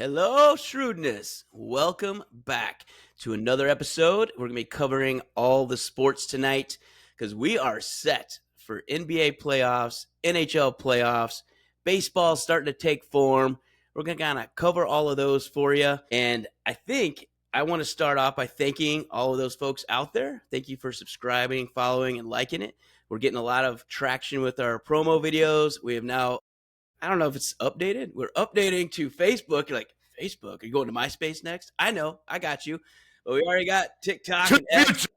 Hello, Shrewdness. Welcome back to another episode. We're going to be covering all the sports tonight because we are set for NBA playoffs, NHL playoffs, baseball starting to take form. We're going to kind of cover all of those for you. And I think I want to start off by thanking all of those folks out there. Thank you for subscribing, following, and liking it. We're getting a lot of traction with our promo videos. We have now, I don't know if it's updated. We're updating to Facebook. You're like, Facebook? Are you going to MySpace next? I know. I got you. But we already got TikTok and X.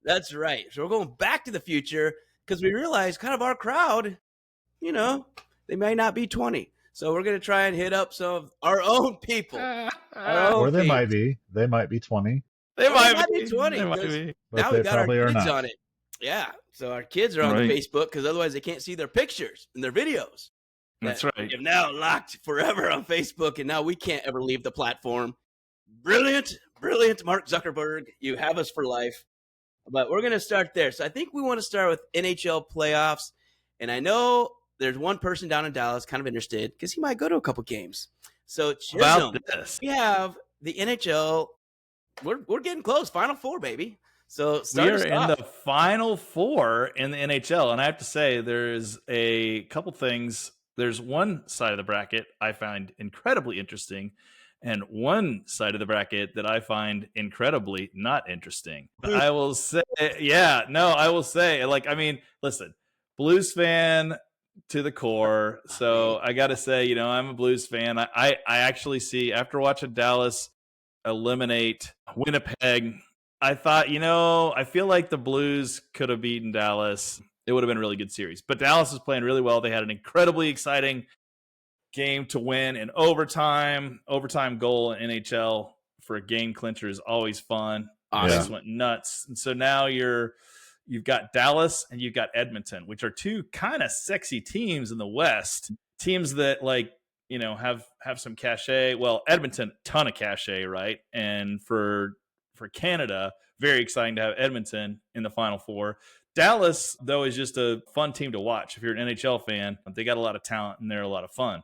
That's right. So we're going back to the future because we realize kind of our crowd, they may not be 20. So we're going to try and hit up some of our own people. Or they might be. They might be 20. They might be 20. They might be. Now we got our kids not. on it. Yeah. So our kids are on Facebook because otherwise they can't see their pictures and their videos. That's right. You've now locked forever on Facebook, and now we can't ever leave the platform. Brilliant, Mark Zuckerberg. You have us for life. But we're going to start there. So I think we want to start with NHL playoffs. And I know there's one person down in Dallas kind of interested because he might go to a couple games. So Chisholm, we have the NHL. We're getting close. Final four, baby. So we are in the Final Four in the NHL. And I have to say, there's a couple things. There's one side of the bracket I find incredibly interesting and one side of the bracket that I find incredibly not interesting. I will say, listen, Blues fan to the core. So I got to say, I'm a Blues fan. I actually see, after watching Dallas eliminate Winnipeg, I thought, I feel like the Blues could have beaten Dallas. It would have been a really good series. But Dallas is playing really well. They had an incredibly exciting game to win in overtime. Overtime goal in NHL for a game clincher is always fun. Awesome. It just went nuts. And so now you've got Dallas and you've got Edmonton, which are two kind of sexy teams in the West. Teams that have some cachet. Well, Edmonton, ton of cachet, right? And for Canada, very exciting to have Edmonton in the Final Four. Dallas, though, is just a fun team to watch. If you're an NHL fan, they got a lot of talent and they're a lot of fun.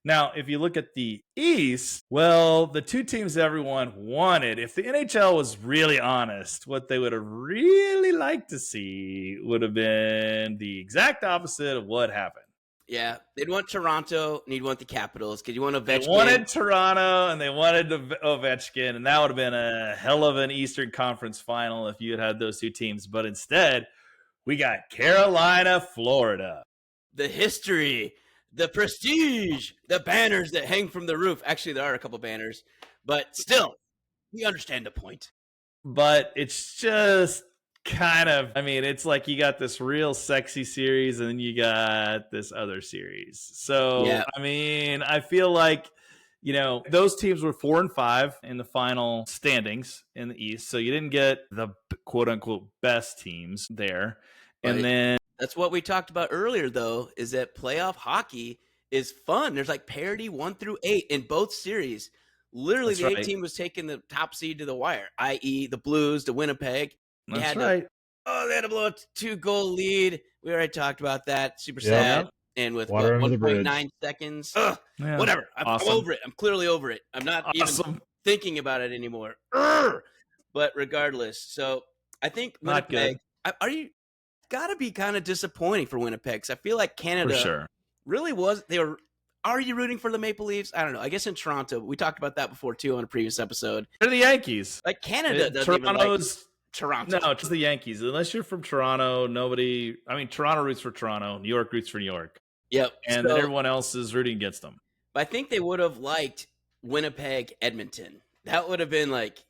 Now, if you look at the East, well, the two teams everyone wanted, if the NHL was really honest, what they would have really liked to see would have been the exact opposite of what happened. Yeah, they'd want Toronto and you'd want the Capitals because you want Ovechkin. They wanted Toronto and they wanted Ovechkin, and that would have been a hell of an Eastern Conference final if you had those two teams. But instead, we got Carolina, Florida. The history, the prestige, the banners that hang from the roof. Actually, there are a couple banners, but still, we understand the point. But it's just kind of, it's like you got this real sexy series and then you got this other series. So, yeah. I feel like, those teams were 4 and 5 in the final standings in the East. So you didn't get the quote unquote best teams there. Right. And then that's what we talked about earlier, though, is that playoff hockey is fun. There's like parity 1 through 8 in both series. Literally, the 8 team was taking the top seed to the wire, i.e. the Blues, the Winnipeg. They had to blow a 2-goal lead. We already talked about that. Super sad. And with 1.9 seconds, whatever. I'm over it. I'm clearly over it. I'm not even thinking about it anymore. But regardless, so I think Winnipeg, got to be kind of disappointing for Winnipeg because I feel like Canada really was. Are you rooting for the Maple Leafs? I don't know. I guess in Toronto, we talked about that before too on a previous episode. They're the Yankees. Like Canada doesn't even like Toronto. No, it's the Yankees. Unless you're from Toronto, Toronto roots for Toronto. New York roots for New York. Yep. And then everyone else is rooting against them. But I think they would have liked Winnipeg, Edmonton. That would have been like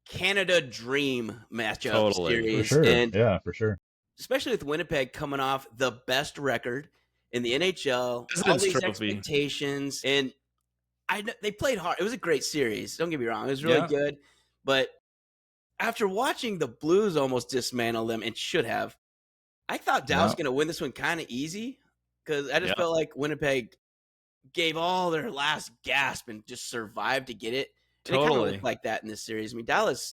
Canada dream matchup series. For sure. For sure. Especially with Winnipeg coming off the best record in the NHL, all these expectations, and they played hard. It was a great series. Don't get me wrong; it was really good. But after watching the Blues almost dismantle them, and should have, I thought Dallas was going to win this one kind of easy because I just felt like Winnipeg gave all their last gasp and just survived to get it. And it kind of looked like that in this series. Dallas.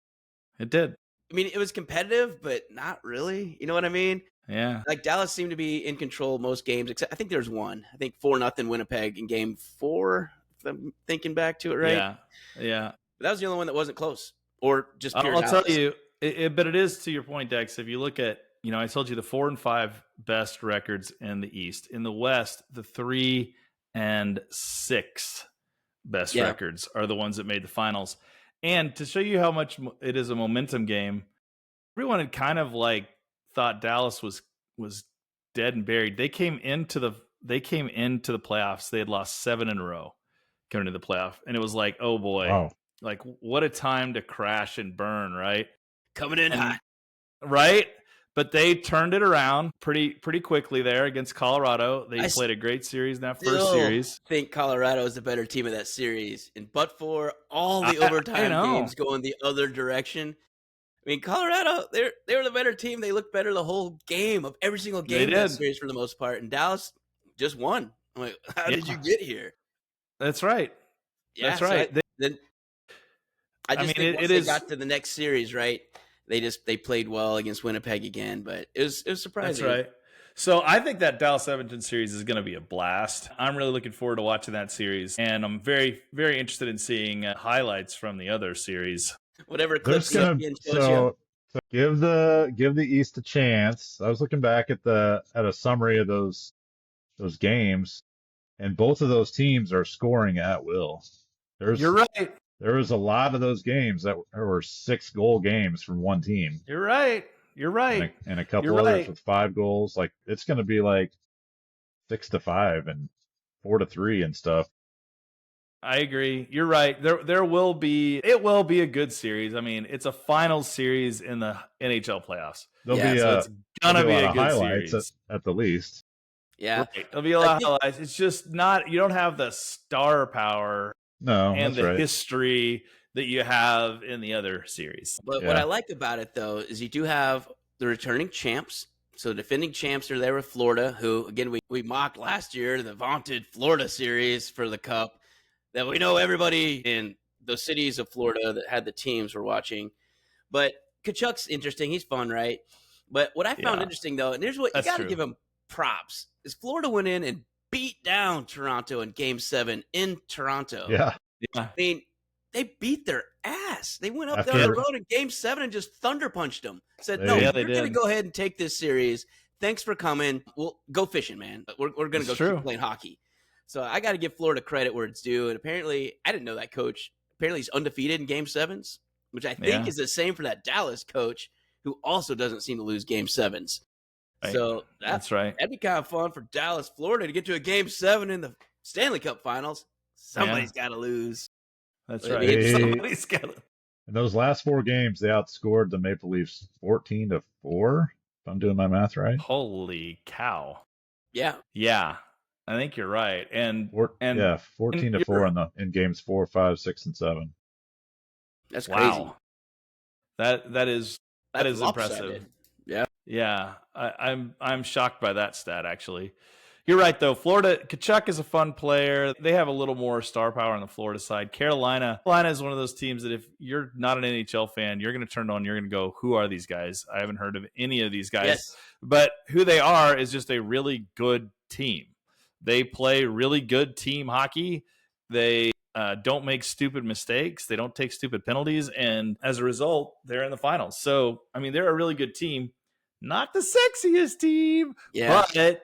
It did. It was competitive, but not really. You know what I mean? Yeah. Like Dallas seemed to be in control most games, except I think there's one. I think 4-0 Winnipeg in game 4, I'm thinking back to it, right? Yeah. But that was the only one that wasn't close, or just pure I'll tell Dallas. you, but it is to your point, Dex. If you look at, I told you the 4 and 5 best records in the East. In the West, the 3 and 6 best records are the ones that made the finals. And to show you how much it is a momentum game, everyone had kind of like thought Dallas was dead and buried. They came into the playoffs. They had lost 7 in a row coming to the playoff, and it was like, oh boy, Wow. like what a time to crash and burn, right? Coming in hot, right? But they turned it around pretty quickly there against Colorado. They played a great series in that first series. I think Colorado is the better team of that series, but for all the overtime games going the other direction. I mean, Colorado, they were the better team. They looked better the whole game of every single game in that series for the most part. And Dallas just won. I'm like, how did you get here? That's right. Yeah, that's right. So I think once they got to the next series, right, they played well against Winnipeg again, but it was surprising. That's right. So I think that Dallas-Edmonton series is going to be a blast. I'm really looking forward to watching that series, and I'm very, very interested in seeing highlights from the other series. Whatever clips so give the East a chance. I was looking back at a summary of those games, and both of those teams are scoring at will. You're right. There was a lot of those games that were 6-goal games from one team. You're right. And a couple others with 5 goals. Like it's going to be like 6-5 and 4-3 and stuff. I agree. You're right. It will be a good series. I mean, it's a final series in the NHL playoffs. So it's gonna be a good highlights series at the least. Yeah, right. It'll be a lot of highlights. It's just not. You don't have the star power. No, and the history that you have in the other series. But what I like about it though is you do have the returning champs. So defending champs are there with Florida, who again we mocked last year, the vaunted Florida series for the Cup. That we know everybody in the cities of Florida that had the teams were watching. But Tkachuk's interesting. He's fun, right? But what I found interesting, though, and here's what you got to give him props, is Florida went in and beat down Toronto in Game 7 in Toronto. Yeah. I mean, they beat their ass. They went up there on the road in Game 7 and just thunder punched them. Said, no, we're going to go ahead and take this series. Thanks for coming. We'll go fishing, man. We're going to go keep playing hockey. So I got to give Florida credit where it's due. And apparently, I didn't know that coach. Apparently, he's undefeated in Game 7s, which I think is the same for that Dallas coach, who also doesn't seem to lose Game 7s. Right. So that's right. That'd be kind of fun for Dallas, Florida to get to a Game 7 in the Stanley Cup Finals. Somebody's got to lose. That's right. Somebody's got to. In those last 4 games, they outscored the Maple Leafs 14-4. If I'm doing my math right. Holy cow! Yeah. I think you're right. And 14-4 in games 4, 5, 6, and 7. That's crazy. That is impressive. Yeah. I'm shocked by that stat, actually. You're right, though. Florida, Tkachuk is a fun player. They have a little more star power on the Florida side. Carolina is one of those teams that if you're not an NHL fan, you're going to turn on, you're going to go, who are these guys? I haven't heard of any of these guys. Yes. But who they are is just a really good team. They play really good team hockey. They don't make stupid mistakes. They don't take stupid penalties. And as a result, they're in the finals. So, I mean, they're a really good team. Not the sexiest team, but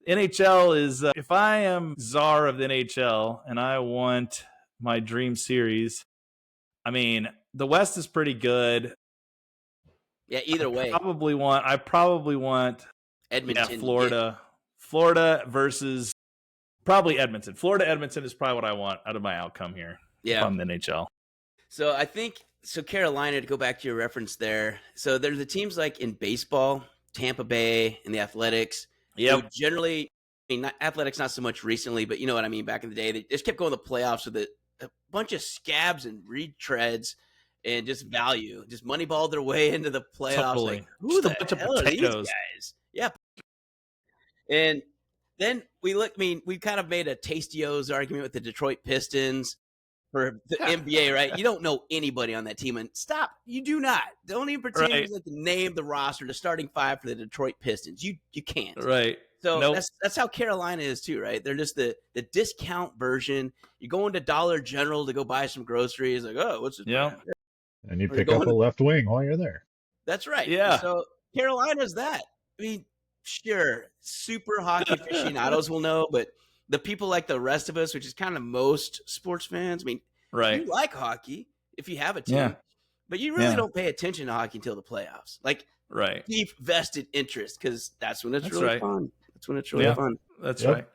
NHL is, if I am czar of the NHL and I want my dream series, I mean, the West is pretty good. Yeah, either way. I probably want Edmonton. Florida versus probably Edmonton. Florida-Edmonton is probably what I want out of my outcome here on the NHL. So I think, Carolina, to go back to your reference there, so there's the teams like in baseball, Tampa Bay and the Athletics. Yeah. Generally, I mean, Athletics not so much recently, but you know what I mean, back in the day, they just kept going to the playoffs with a bunch of scabs and retreads and just value, just moneyballed their way into the playoffs. Totally. Like, who the bunch of hell potatoes. are these guys? Yeah. And then we kind of made a Tastios argument with the Detroit Pistons. for the NBA, right? You don't know anybody on that team, and stop. You do not. Don't even pretend Right. to name the roster, the starting five for the Detroit Pistons. You can't. Right. So Nope. that's how Carolina is too, right? They're just the discount version. You go into Dollar General to go buy some groceries, like, oh, what's this? Yeah. brand? And you Or pick up a left wing while you're there. That's right. Yeah. So Carolina's that. I mean, sure, super hockey aficionados will know, but the people like the rest of us, which is kind of most sports fans, I mean, Right. you like hockey if you have a team, Yeah. but you really Yeah. don't pay attention to hockey until the playoffs. Like Right. deep vested interest, because that's when it's That's really right. fun. That's when it's really Yeah. fun. That's Yep. right.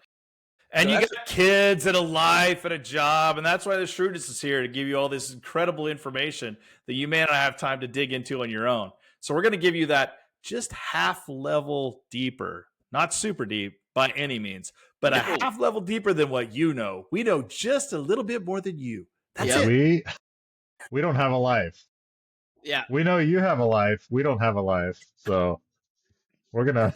And So you that's- got kids and a life and a job, and that's why the Shrewdness is here to give you all this incredible information that you may not have time to dig into on your own. So we're going to give you that just half level deeper, not super deep by any means, but a No. half level deeper than what you know. We know just a little bit more than you. That's Yep. it. We don't have a life. Yeah, We know you have a life. We don't have a life. So we're gonna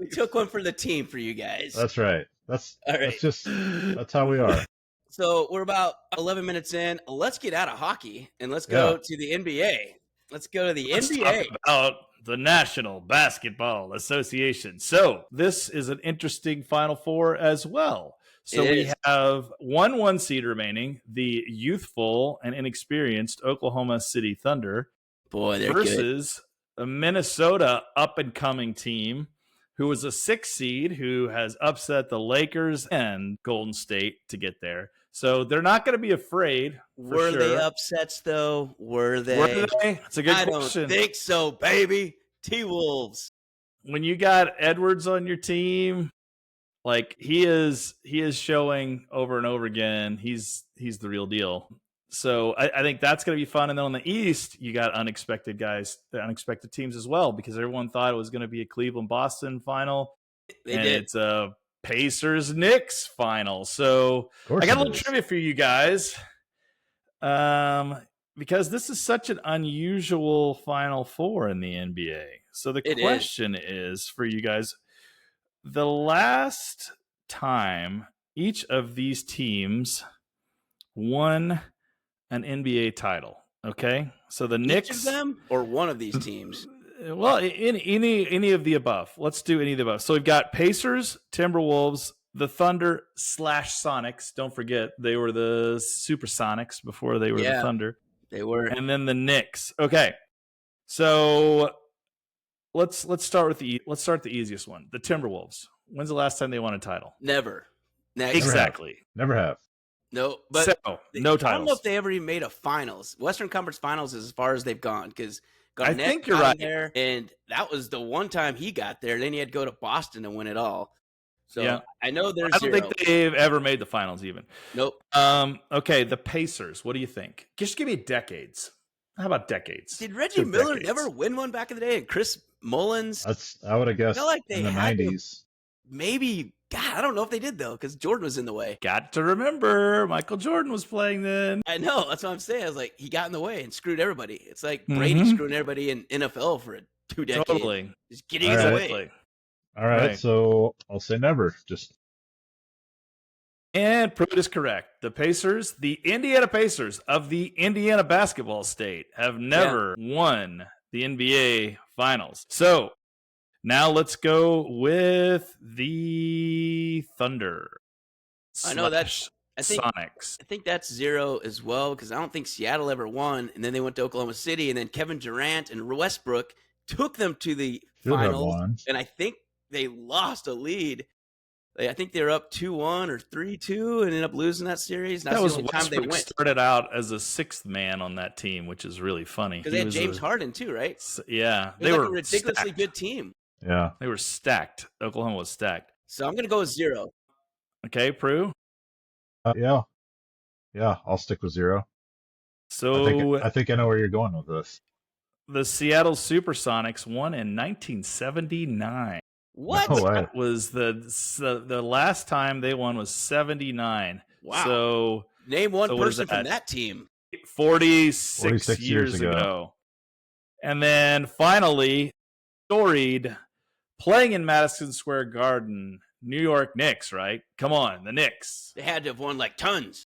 we took one for the team for you guys. that's right. That's All right. that's how we are. So we're about 11 minutes in. Let's get out of hockey and let's go to the NBA. Let's go to the Let's NBA. talk about the National Basketball Association. So this is an interesting Final Four as well. So It we is. have one seed remaining, the youthful and inexperienced Oklahoma City Thunder Boy, they're good. versus a Minnesota up-and-coming team who was a 6 seed who has upset the Lakers and Golden State to get there. So they're not going to be afraid. Were they upsets, though? Were they? Were they? It's a good I question. don't think so, baby. T-Wolves. When you got Edwards on your team, like he is showing over and over again, he's the real deal. So I think that's going to be fun. And then on the East, you got unexpected guys, the unexpected teams as well, because everyone thought it was going to be a Cleveland-Boston final. They did. It's a Pacers-Knicks final. So I got a little trivia for you guys. Because this is such an unusual Final Four in the NBA. So the question is for you guys, the last time each of these teams won an NBA title, okay? So the Knicks, Each of them or one of these teams? Well, in any of the above. Let's do any of the above. So we've got Pacers, Timberwolves, the Thunder / Sonics. Don't forget, they were the Supersonics before they were the Thunder. They were. And then the Knicks. Okay. So let's start with the easiest one. The Timberwolves. When's the last time they won a title? Never. Next. Exactly. Never have. No, but so, no titles. I don't know if they ever even made a finals. Western Conference Finals is as far as they've gone, because I think you're right. There, and that was the one time he got there. Then he had to go to Boston to win it all. So I know there's I don't think they've ever made the finals even. Nope. Okay, the Pacers. What do you think? Just give me decades. How about decades? Did Reggie Miller never win one back in the day? And Chris Mullins? I would have guessed like they in the had 90s. Maybe. God, I don't know if they did, though, because Jordan was in the way. Got to remember, Michael Jordan was playing then. I know. That's what I'm saying. I was like, he got in the way and screwed everybody. It's like Brady screwing everybody in NFL for 2 decades. Totally. Just getting in the way. All right, so I'll say never. And Pruitt is correct. The Pacers, the Indiana Pacers of the Indiana basketball state, have never won the NBA Finals. So now let's go with the Thunder. I know that's Sonics. I think that's 0 as well, because I don't think Seattle ever won. And then they went to Oklahoma City, and then Kevin Durant and Westbrook took them to the finals. And I think they lost a lead. I think they were up 2-1 or 3-2 and ended up losing that series. That was the only time they went. Started out as a 6th man on that team, which is really funny. Because they had James Harden too, right? Yeah. They were a ridiculously good team. Yeah. They were stacked. Oklahoma was stacked. So I'm going to go with 0. Okay, Prue? Yeah, I'll stick with 0. So I think I know where you're going with this. The Seattle Supersonics won in 1979. What? No way. That was the last time they won was 79. Wow. So name one person from that team. 46 years ago. And then finally, storied, playing in Madison Square Garden, New York Knicks, right? Come on, the Knicks. They had to have won like tons.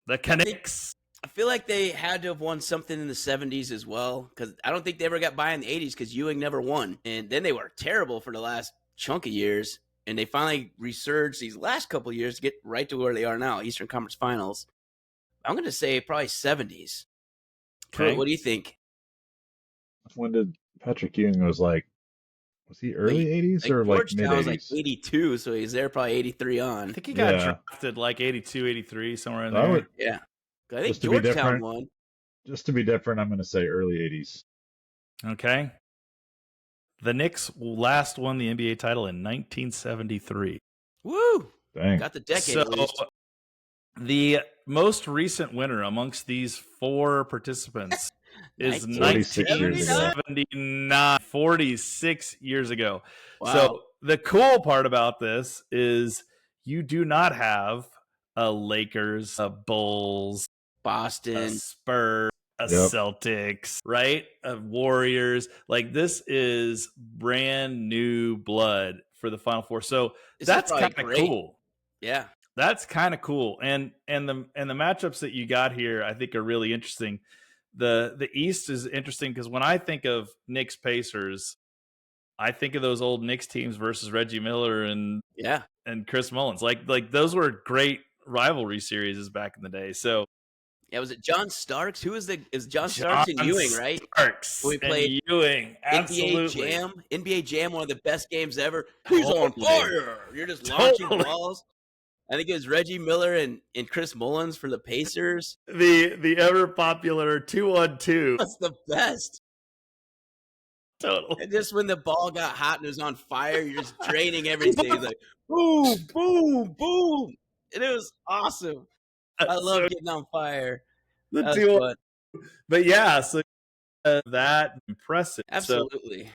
The Knicks. I feel like they had to have won something in the 70s as well, because I don't think they ever got by in the 80s because Ewing never won. And then they were terrible for the last chunk of years. And they finally resurged these last couple of years to get right to where they are now, Eastern Conference Finals. I'm going to say probably 70s. Okay. What do you think? When did Patrick Ewing was he early 80s or like mid Georgetown was like 80s? 82, so he's there probably 83 on. I think he got Yeah. drafted like 82, 83, somewhere in I there. would, Yeah. I think just to be Georgetown different, won. I'm going to say early 80s. Okay. The Knicks last won the NBA title in 1973. Woo! Dang. Got the decade So at least. the most recent winner amongst these four participants is 46 years ago. 1979, 46 years ago. Wow. So the cool part about this is you do not have a Lakers, a Bulls, Boston, a Spurs, a Yep. Celtics, right? A Warriors. Like this is brand new blood for the Final Four. So that's kind of cool. Yeah. That's kind of cool. And the matchups that you got here, I think, are really interesting. The East is interesting because when I think of Knicks Pacers, I think of those old Knicks teams versus Reggie Miller and Chris Mullins. Like those were great rivalry series back in the day. So yeah, was it John Starks? Who is John Starks and Ewing, right? Starks we played and Ewing. Absolutely. NBA Jam, one of the best games ever. He's on fire. You're just launching balls. I think it was Reggie Miller and Chris Mullins for the Pacers. The ever popular 2-on-2. That's the best. Totally. And just when the ball got hot and it was on fire, you're just draining everything. It's like boom, boom, boom. And it was awesome. I love getting on fire. The two, but yeah, so that impressive. Absolutely. So,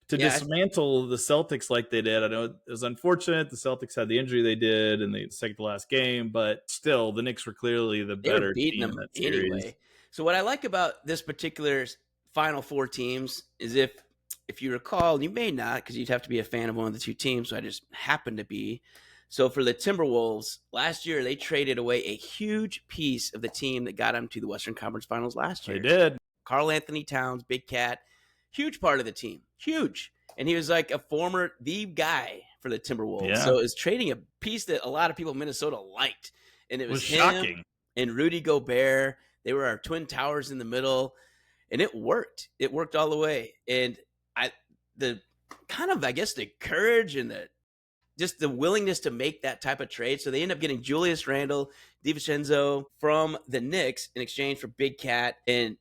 to dismantle the Celtics like they did, I know it was unfortunate. The Celtics had the injury they did in the second to last game, but still, the Knicks were clearly the better team in that series. Anyway. So what I like about this particular Final Four teams is if you recall, you may not because you'd have to be a fan of one of the two teams, so I just happen to be. So for the Timberwolves, last year they traded away a huge piece of the team that got them to the Western Conference Finals last year. They did. Karl Anthony Towns, Big Cat, huge part of the team, huge. And he was like the guy for the Timberwolves. Yeah. So it was trading a piece that a lot of people in Minnesota liked. And it was him shocking. And Rudy Gobert. They were our twin towers in the middle. And it worked. It worked all the way. And the courage and just the willingness to make that type of trade. So they end up getting Julius Randle, DiVincenzo from the Knicks in exchange for Big Cat. And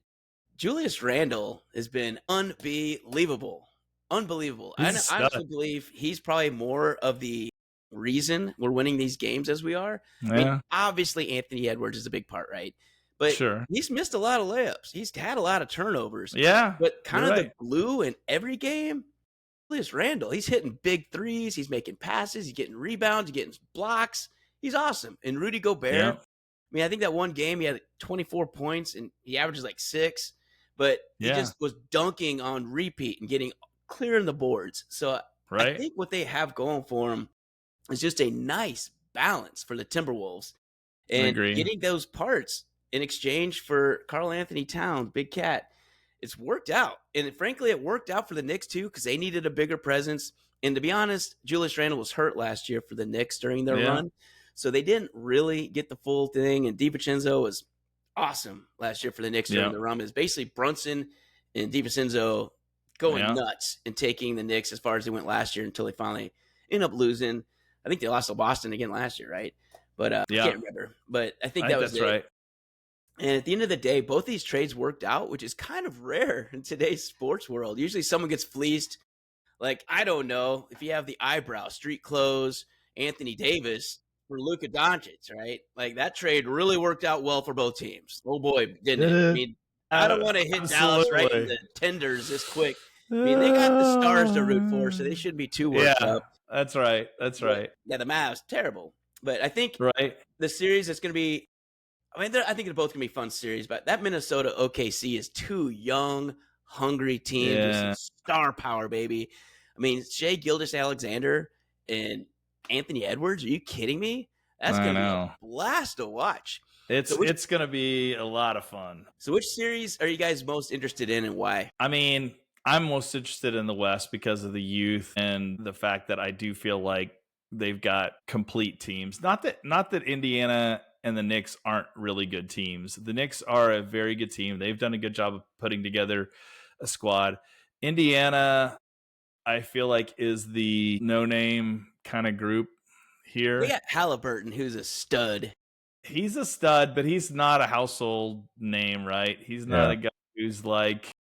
Julius Randle has been unbelievable. Unbelievable. I honestly believe he's probably more of the reason we're winning these games as we are. Yeah. I mean, obviously Anthony Edwards is a big part, right? But he's missed a lot of layups. He's had a lot of turnovers. Yeah. But kind of the glue in every game, Julius Randle, he's hitting big threes. He's making passes. He's getting rebounds. He's getting blocks. He's awesome. And Rudy Gobert, I mean, I think that one game he had 24 points and he averages like 6. But he just was dunking on repeat and getting clearing the boards. So I think what they have going for them is just a nice balance for the Timberwolves. And getting those parts in exchange for Karl Anthony Towns, Big Cat, it's worked out. And frankly, it worked out for the Knicks too because they needed a bigger presence. And to be honest, Julius Randle was hurt last year for the Knicks during their run. So they didn't really get the full thing. And DiVincenzo was awesome last year for the Knicks during the run. It's basically Brunson and DiVincenzo going nuts and taking the Knicks as far as they went last year until they finally end up losing. I think they lost to Boston again last year, right? But I can't remember. But I think that was that's right. And at the end of the day, both these trades worked out, which is kind of rare in today's sports world. Usually someone gets fleeced. Like, I don't know, if you have the eyebrow, street clothes, Anthony Davis for Luka Doncic, right? Like, that trade really worked out well for both teams. Oh, boy, didn't it? I mean, I don't want to hit Dallas right in the tenders this quick. I mean, they got the stars to root for, so they shouldn't be too worked up. That's right. That's right. Yeah, the Mavs, terrible. But I think the series that's going to be, I mean, I think they're both going to be fun series, but that Minnesota OKC is two young, hungry teams with some star power, baby. I mean, Shai Gilgeous-Alexander and Anthony Edwards, are you kidding me? That's I going to be a know. blast to watch. It's going to be a lot of fun. So which series are you guys most interested in and why? I mean, I'm most interested in the West because of the youth and the fact that I do feel like they've got complete teams. Not that Indiana and the Knicks aren't really good teams. The Knicks are a very good team. They've done a good job of putting together a squad. Indiana, I feel like, is the no-name kind of group here. We got Halliburton, who's a stud. He's a stud, but he's not a household name, right? He's not a guy who's like,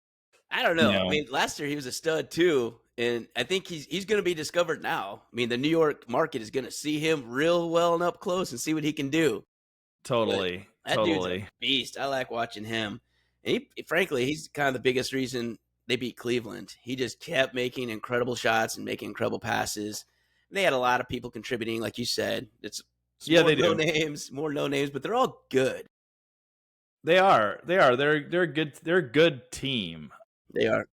I don't know. I mean, last year he was a stud too, and I think he's going to be discovered now. I mean, the New York market is going to see him real well and up close and see what he can do. Totally. Dude's a beast. I like watching him. And frankly, he's kind of the biggest reason they beat Cleveland. He just kept making incredible shots and making incredible passes. They had a lot of people contributing, like you said. It's they do. More no names, but they're all good. They are. They're good. They're a good team. They are.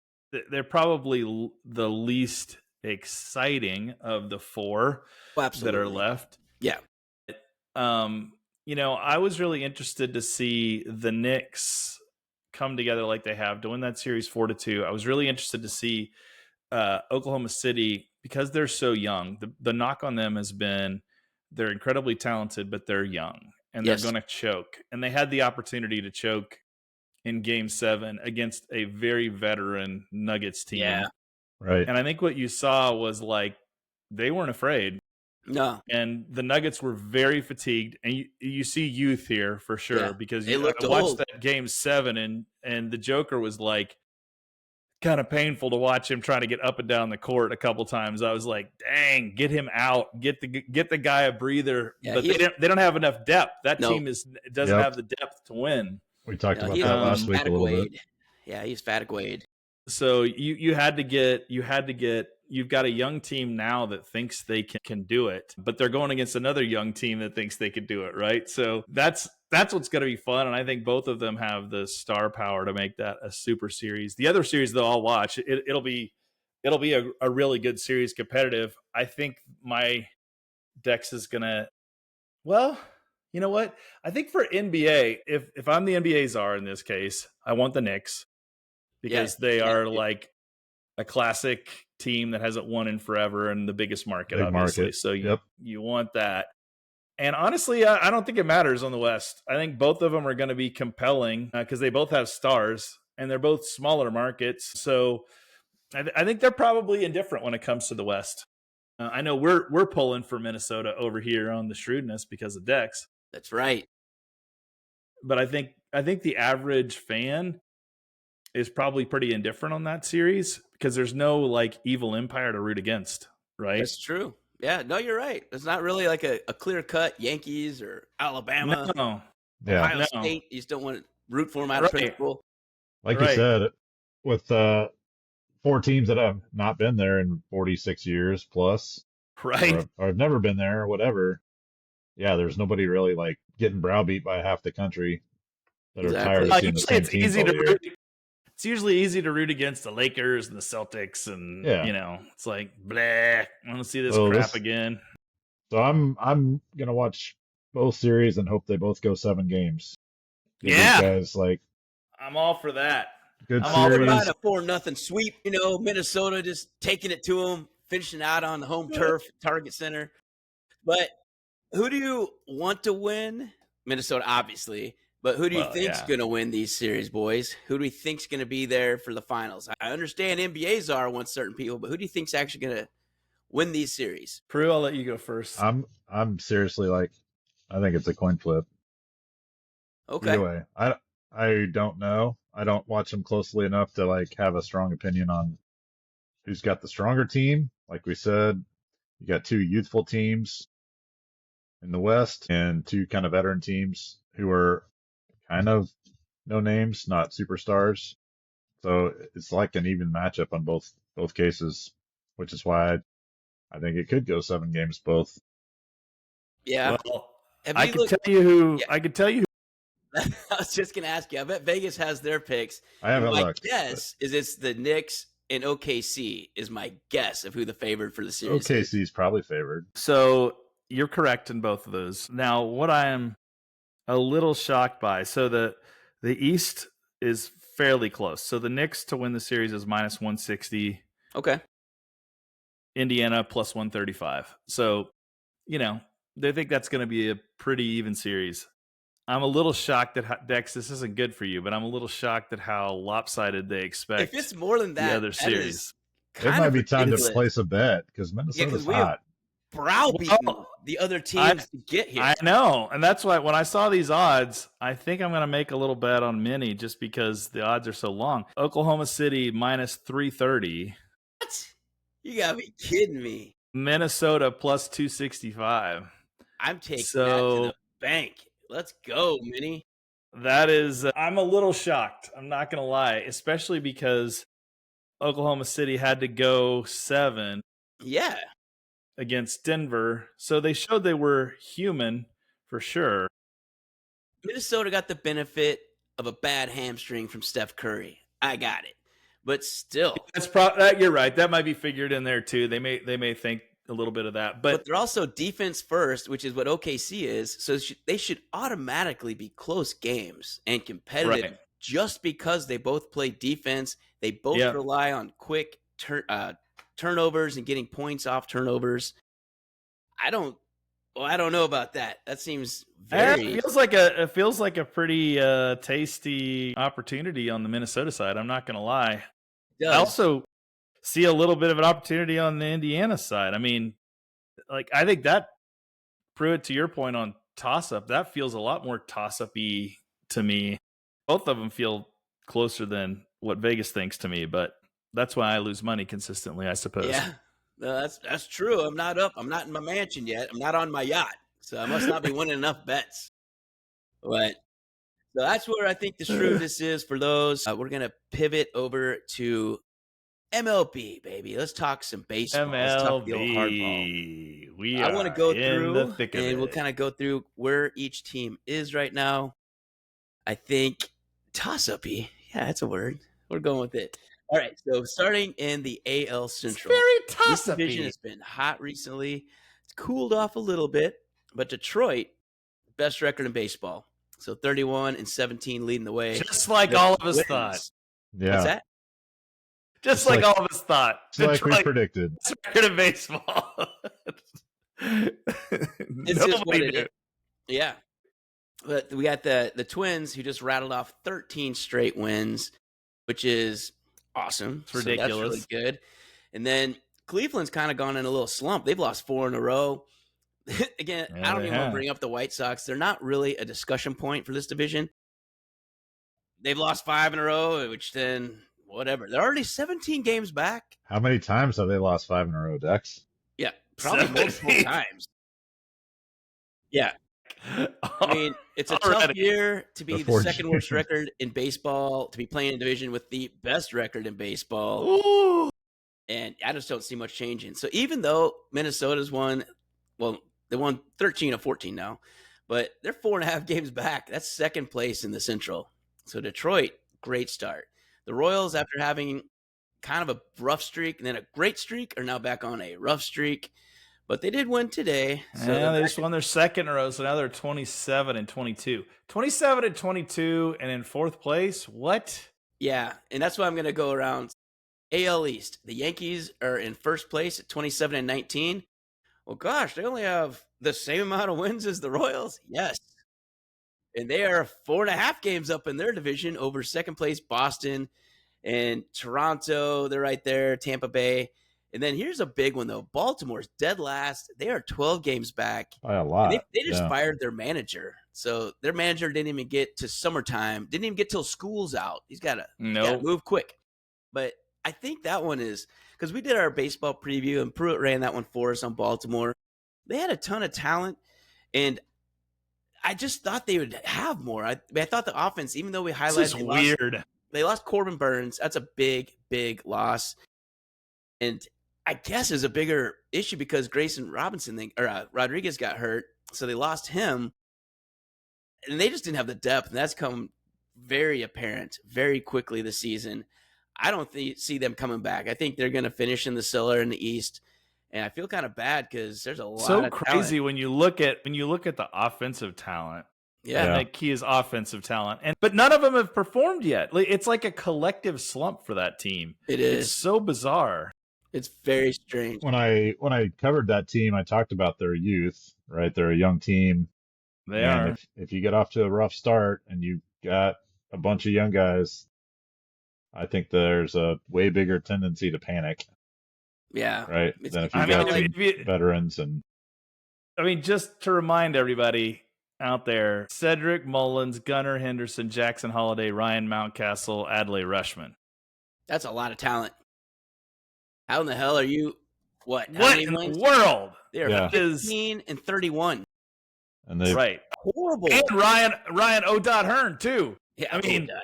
They're probably the least exciting of the four that are left. Yeah. I was really interested to see the Knicks come together like they have to win that series 4-2. I was really interested to see Oklahoma City, because they're so young. The knock on them has been they're incredibly talented, but they're young and they're going to choke. And they had the opportunity to choke in Game 7 against a very veteran Nuggets team. Yeah. Right. And I think what you saw was like they weren't afraid. No. And the Nuggets were very fatigued. And you see youth here for sure, because I watched that Game 7 and the Joker was like kind of painful to watch him trying to get up and down the court a couple times. I was like, dang, get him out, get the guy a breather. Yeah, but they don't have enough depth. That team doesn't have the depth to win. We talked about that last week a little bit. Yeah, he's fatigued. So you've got a young team now that thinks they can do it, but they're going against another young team that thinks they could do it, right? So that's what's going to be fun, and I think both of them have the star power to make that a super series. The other series, though, I'll watch. It'll be a really good series, competitive. I think my Dex is going to, well, you know what? I think for NBA, if I'm the NBA czar in this case, I want the Knicks because they are like a classic team that hasn't won in forever and the biggest market, obviously. So you want that. And honestly, I don't think it matters on the West. I think both of them are going to be compelling because they both have stars and they're both smaller markets. So I think they're probably indifferent when it comes to the West. I know we're pulling for Minnesota over here on the Shrewdness because of Dex. That's right. But I think the average fan is probably pretty indifferent on that series because there's no like evil empire to root against, right? That's true. Yeah, no, you're right. It's not really like a clear-cut Yankees or Alabama. No. Ohio State. You just don't want to root for them out of principle. Like you said, with 4 teams that have not been there in 46 years plus, right? Or have never been there, or whatever. Yeah, there's nobody really like getting browbeat by half the country that are tired of seeing the same team. It's usually easy to root against the Lakers and the Celtics, and it's like, bleh, I want to see this crap again. So I'm gonna watch both series and hope they both go 7 games. Give these guys, like, I'm all for that. Good I'm series. all for a 4-0 sweep. Minnesota just taking it to them, finishing out on the home turf, Target Center. But who do you want to win? Minnesota, obviously. But who do you think's going to win these series, boys? Who do you think's going to be there for the finals? I understand NBA czar wants certain people, but who do you think's actually going to win these series? Prue, I'll let you go first. I'm seriously like, I think it's a coin flip. Okay. Anyway, I don't know. I don't watch them closely enough to like have a strong opinion on who's got the stronger team. Like we said, you got 2 youthful teams in the West and 2 kind of veteran teams who are kind of no names, not superstars. So it's like an even matchup on both cases, which is why I think it could go 7 games both. Yeah. Well, I could tell you who. I was just going to ask you. I bet Vegas has their picks. I haven't looked. My guess is it's the Knicks and OKC is my guess of who the favorite for the series is. OKC is probably favored. So You're correct in both of those. Now, what I am a little shocked by, so the East is fairly close. So the Knicks to win the series is minus 160. Okay. Indiana plus 135. So, they think that's going to be a pretty even series. I'm a little shocked that Dex, this isn't good for you, but I'm a little shocked at how lopsided they expect If it's more than the that, other that series. is It kind might of be time to ridiculous. place a bet because Yeah, Minnesota's because we have hot. browbeaten the other teams to get here. I know, and that's why when I saw these odds, I think I'm going to make a little bet on Mini just because the odds are so long. Oklahoma City minus 330. What? You gotta be kidding me. Minnesota plus 265. I'm taking that to So the bank. Let's go, Minnie. that is, I'm a little shocked. I'm not going to lie, especially because Oklahoma City had to go 7 Yeah. against Denver. So they showed they were human for sure. Minnesota got the benefit of a bad hamstring from Steph Curry. I got it. But still. You're right. That might be figured in there too. They may think a little bit of that. But they're also defense first, which is what OKC is. So they should automatically be close games and competitive Right. just because they both play defense. They both rely on quick turnovers and getting points off turnovers. I don't know about that. That seems very. It feels like a pretty tasty opportunity on the Minnesota side. I'm not going to lie. I also see a little bit of an opportunity on the Indiana side. I mean, I think that, Pruitt, to your point on toss-up, that feels a lot more toss-up-y to me. Both of them feel closer than what Vegas thinks to me, but that's why I lose money consistently, I suppose. Yeah, no, that's true. I'm not up. I'm not in my mansion yet. I'm not on my yacht, so I must not be winning enough bets. But so that's where I think the shrewdness is for those. We're gonna pivot over to MLB, baby. Let's talk some baseball. MLB. Let's talk the old hardball. I want to go through, and we'll kind of go through where each team is right now. I think toss-up-y. Yeah, that's a word. We're going with it. All right, so starting in the AL Central. It's very This toss-up-y. division has been hot recently. It's cooled off a little bit, but Detroit, best record in baseball. So 31-17 leading the way. Just like all of us thought. Yeah. What's that? Just like all of us thought. Just like we predicted. Best record in baseball. It's just what it is. Yeah. But we got the Twins who just rattled off 13 straight wins, which is awesome. It's ridiculous. So that's really good. And then Cleveland's kind of gone in a little slump. They've lost 4 in a row. Again, I don't even want to bring up the White Sox. They're not really a discussion point for this division. They've lost 5 in a row, which then whatever. They're already 17 games back. How many times have they lost 5 in a row, Dex? Yeah, probably multiple times. Yeah. I mean, it's a tough year to be the second worst record in baseball, to be playing in a division with the best record in baseball. Ooh. And I just don't see much changing. So even though Minnesota's won, well, they won 13 of 14 now, but they're 4.5 games back. That's second place in the Central. So Detroit, great start. The Royals, after having kind of a rough streak and then a great streak, are now back on a rough streak. But they did win today. So yeah, they just won their second in a row, so now they're 27-22. 27-22 and in fourth place? What? Yeah, and that's why I'm going to go around AL East. The Yankees are in first place at 27-19. Well, gosh, they only have the same amount of wins as the Royals. Yes. And they are 4.5 games up in their division over second place Boston and Toronto. They're right there, Tampa Bay. And then here's a big one, though. Baltimore's dead last. They are 12 games back. By a lot. They just fired their manager. So their manager didn't even get to summertime, didn't even get till school's out. He's got to move quick. But I think that one is because we did our baseball preview, and Pruitt ran that one for us on Baltimore. They had a ton of talent, and I just thought they would have more. I thought the offense, even though we highlighted, this is weird. They lost Corbin Burns. That's a big, big loss. And I guess is a bigger issue because Grayson Rodriguez got hurt, so they lost him, and they just didn't have the depth, and that's come very apparent very quickly this season. I don't see them coming back. I think they're going to finish in the cellar in the East, And I feel kind of bad because there's a lot So of crazy talent. when you look at the offensive talent. Yeah. And the key is offensive talent. But none of them have performed yet. It's like a collective slump for that team. It It's is. so bizarre. It's very strange. When I covered that team, I talked about their youth, right? They're a young team. They And are. if you get off to a rough start and you've got a bunch of young guys, I think there's a way bigger tendency to panic, Yeah. right? It's Than if I you mean, got some if you, veterans and I mean, just to remind everybody out there, Cedric Mullins, Gunnar Henderson, Jackson Holiday, Ryan Mountcastle, Adley Rushman. That's a lot of talent. How in the hell are you? How What many in wins? the world? They are Yeah. 15 and 31. and they Right. Horrible. And Ryan O. Hearn, too. Yeah, I mean, ODOT.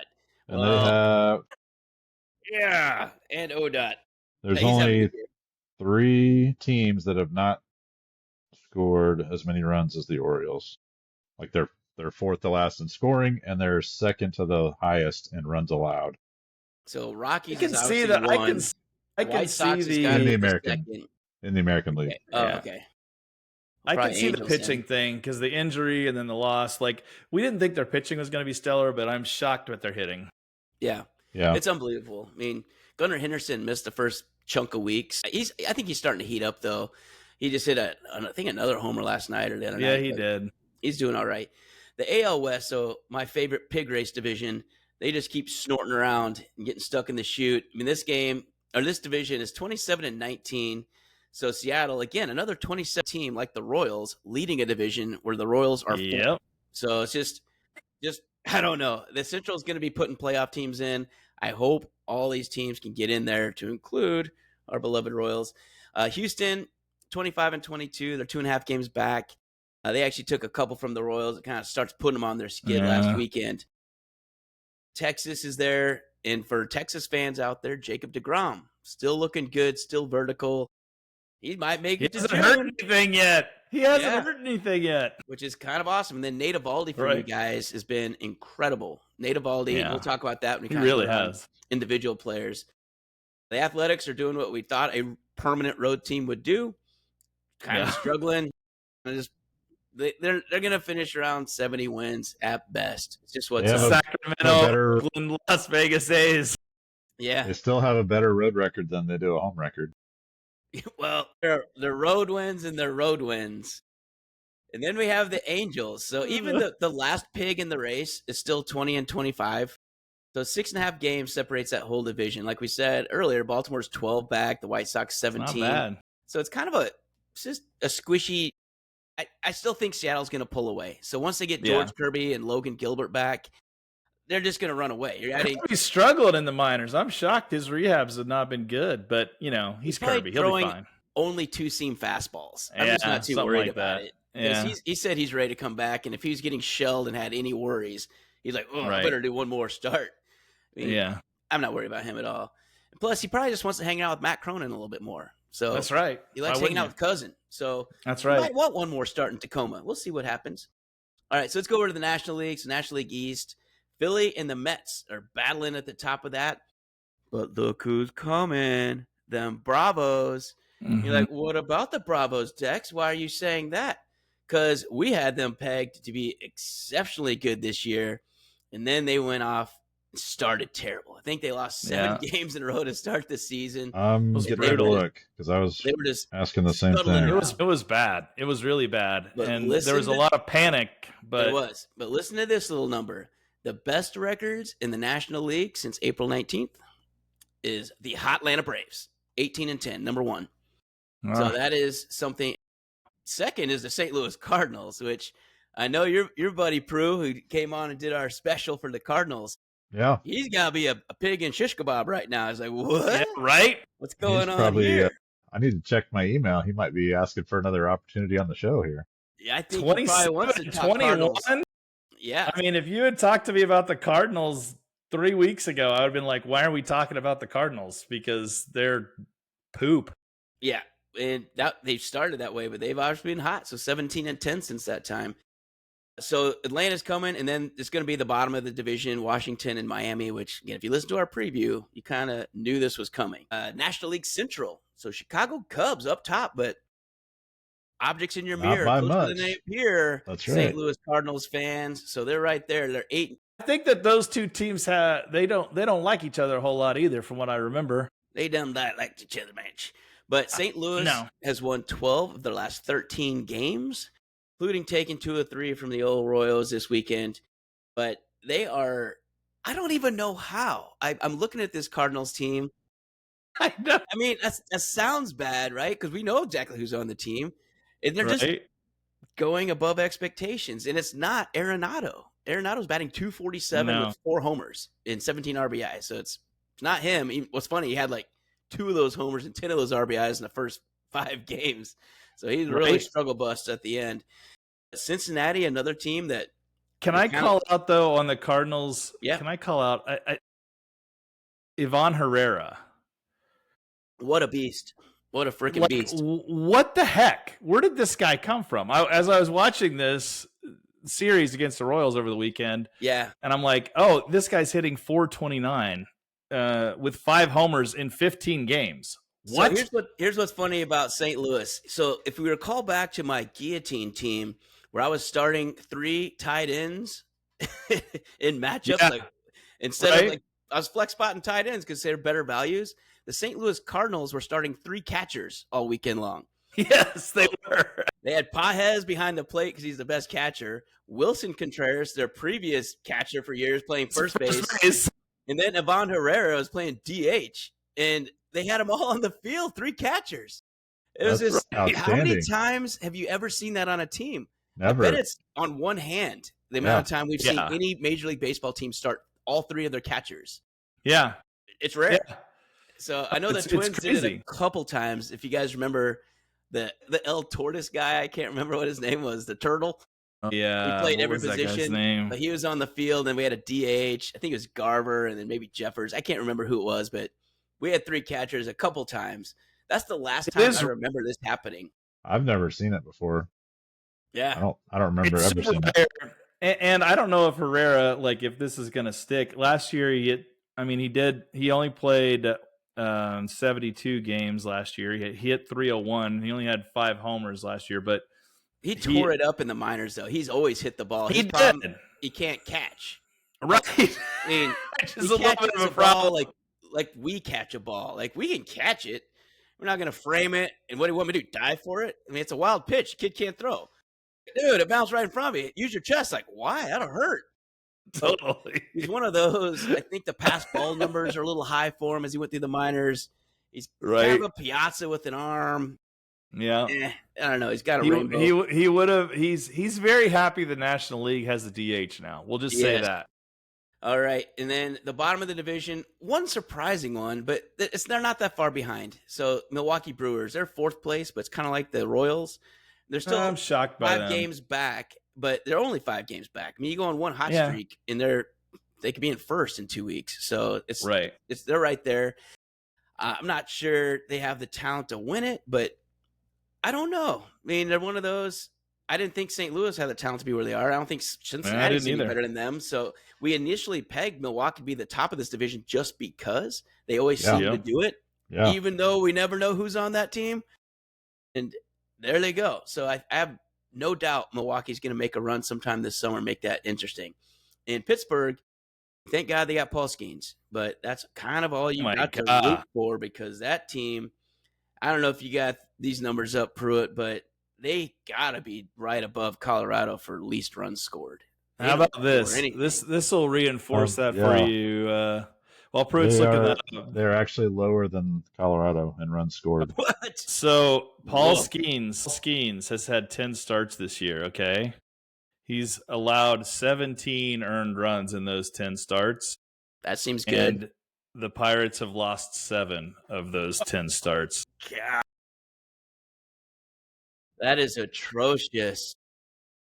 and they have Yeah, and ODOT. there's He's having a only good year. 3 teams that have not scored as many runs as the Orioles. Like they're fourth to last in scoring, and they're second to the highest in runs allowed So I Rockies can is see obviously that. one. I can White see Sox has got to in the be the. the American second. in the American League. Okay. Oh, Yeah. okay. I can Probably see the Angels pitching then. thing because the injury and then the loss. Like, we didn't think their pitching was going to be stellar, but I'm shocked with their hitting. Yeah. Yeah, It's unbelievable. I mean, Gunnar Henderson missed the first chunk of weeks. I think he's starting to heat up though. He just hit I think another homer last night or the other night. Yeah, he did. He's doing all right. The AL West, so my favorite pig race division, they just keep snorting around and getting stuck in the chute. I mean, this division is 27 and 19. So Seattle, again, another 27 team like the Royals, leading a division where the Royals are fourth. Yep. So it's just I don't know. The Central is going to be putting playoff teams in. I hope all these teams can get in there, to include our beloved Royals. Houston, 25 and 22. They're 2.5 games back. They actually took a couple from the Royals. It kind of starts putting them on their skid last weekend. Texas is there. And for Texas fans out there, Jacob deGrom, still looking good, still vertical. He might make He it to hasn't hurt June, anything yet. He hasn't Yeah. hurt anything yet. which is kind of awesome. And then Nate Eovaldi for you Right. guys has been incredible. Nate Eovaldi, Yeah. we'll talk about that when we He kind really of go on has. individual players. The Athletics are doing what we thought a permanent road team would do. Kind of Yeah. struggling. They're going to finish around 70 wins at best. It's just what's Yeah, up. Sacramento, better- Oakland, Las Vegas A's. Yeah. they still have a better road record than they do a home record. Well, they're road wins and they're road wins. And then we have the Angels. So even the last pig in the race is still 20 and 25. So 6.5 games separates that whole division. Like we said earlier, Baltimore's 12 back, the White Sox 17. Not bad. So it's kind of it's just a squishy. I still think Seattle's going to pull away. So once they get George Kirby and Logan Gilbert back, they're just going to run away. You're adding. Kirby struggled in the minors. I'm shocked his rehabs have not been good, but he's probably Kirby. He'll throwing be fine. only 2-seam fastballs. I'm just not too something worried like about that. it. Yeah. He said he's ready to come back, and if he was getting shelled and had any worries, he's like, I better do one more start. I mean, I'm not worried about him at all. And plus, he probably just wants to hang out with Matt Cronin a little bit more. So That's right. He likes hanging out with Cousin. So That's he right. might want one more start in Tacoma. We'll see what happens. All right, so let's go over to the National League. So National League East, Philly and the Mets are battling at the top of that. But look who's coming. Them Bravos. Mm-hmm. You're like, what about the Bravos, Dex? Why are you saying that? Because we had them pegged to be exceptionally good this year, and then they went off and started terrible. I think they lost 7 games in a row to start the season. I'm getting ready to look because I was asking the same thing. It was bad. It was really bad, But and there was a lot of panic. But it was. But listen to this little number: the best records in the National League since April 19th is the Hot Atlanta Braves, 18 and 10, number one. So that is something. Second is the St. Louis Cardinals, which I know your buddy Prue, who came on and did our special for the Cardinals. Yeah, he's got to be a pig in shish kebab right now. He's like, what? Yeah, right? What's going on here? I need to check my email. He might be asking for another opportunity on the show here. Yeah, I think he probably wants to talk 21? Yeah. I mean, if you had talked to me about the Cardinals 3 weeks ago, I would have been like, why are we talking about the Cardinals? Because they're poop. Yeah. And they've started that way, but they've obviously been hot. So 17 and 10 since that time. So Atlanta's coming, and then it's going to be the bottom of the division, Washington and Miami, which, again, if you listen to our preview, you kind of knew this was coming. National League Central. So Chicago Cubs up top, but objects in your Not mirror, by closer to the much. name here, That's St. right. Louis Cardinals fans. So they're right there. They're 8. I think that those two teams they don't like each other a whole lot either, from what I remember. They done that like each other, match. But St. Louis has won 12 of their last 13 games, including taking 2 or 3 from the old Royals this weekend. But they are, I don't even know how. I'm looking at this Cardinals team. I know. I mean, that sounds bad, right? Because we know exactly who's on the team. And they're just going above expectations. And it's not Arenado. Arenado's batting .247 with 4 homers in 17 RBIs. So it's not him. What's funny, he had like 2 of those homers and 10 of those RBIs in the first 5 games. So he's really struggle bust at the end. Cincinnati, another team that. Can I call out, though, on the Cardinals? Yeah. Can I call out Ivan Herrera? What a beast. What a freaking beast. What the heck? Where did this guy come from? As I was watching this series against the Royals over the weekend, and I'm like, oh, this guy's hitting .429 with 5 homers in 15 games. What? So here's what's funny about St. Louis. So if we recall back to my guillotine team where I was starting 3 tight ends in matchups, like instead of like I was flex spotting tight ends because they're better values. The St. Louis Cardinals were starting 3 catchers all weekend long. Yes, they were. They had Pajes behind the plate because he's the best catcher. Wilson Contreras, their previous catcher for years, playing first base. And then Ivan Herrera was playing DH. And they had them all on the field, 3 catchers. It was just, how many times have you ever seen that on a team? Never. I bet it's on one hand the amount of time we've seen any Major League Baseball team start all 3 of their catchers. Yeah. It's rare. Yeah. So I know the Twins did it a couple times. If you guys remember the El Tortoise guy, I can't remember what his name was, the turtle. Yeah. He played every position. But he was on the field, and we had a DH. I think it was Garver and then maybe Jeffers. I can't remember who it was, but we had 3 catchers a couple times. That's the last time I remember this happening. I've never seen it before. Yeah. I don't remember ever seeing it. And I don't know if Herrera, like, if this is going to stick. Last year, he only played 72 games last year. He hit .301. He only had 5 homers last year, but he tore it up in the minors, though. He's always hit the ball. He did. He can't catch. Right. I mean, just a little bit of a problem. Like we catch a ball. Like, we can catch it. We're not going to frame it. And what do you want me to do? Dive for it? I mean, it's a wild pitch. Kid can't throw. Dude, it bounced right in front of me. Use your chest. Like, why? That'll hurt. Totally. He's one of those. I think the pass ball numbers are a little high for him as he went through the minors. He's kind of a Piazza with an arm. Yeah. I don't know. He's got a rainbow. He would have. He's very happy the National League has the DH now. We'll just say that. All right. And then the bottom of the division, one surprising one, but they're not that far behind. So Milwaukee Brewers, they're 4th place, but it's kind of like the Royals. They're still I'm shocked by 5 games back, but they're only 5 games back. I mean, you go on one hot streak, and they could be in first in 2 weeks. So they're right there. I'm not sure they have the talent to win it, but I don't know. I mean, they're one of those. I didn't think St. Louis had the talent to be where they are. I don't think Cincinnati's any better than them. So we initially pegged Milwaukee to be the top of this division just because they always seem to do it, even though we never know who's on that team. And there they go. So I have no doubt Milwaukee's going to make a run sometime this summer and make that interesting. In Pittsburgh, thank God they got Paul Skeens, but that's kind of all you got to root for because that team, I don't know if you got these numbers up, Pruitt, but they got to be right above Colorado for least runs scored. How about this? This will reinforce that for you. While Pruitt's looking that up. They're actually lower than Colorado in runs scored. What? So Paul Skeens has had 10 starts this year, okay? He's allowed 17 earned runs in those 10 starts. That seems good. And the Pirates have lost 7 of those 10 starts. God. That is atrocious.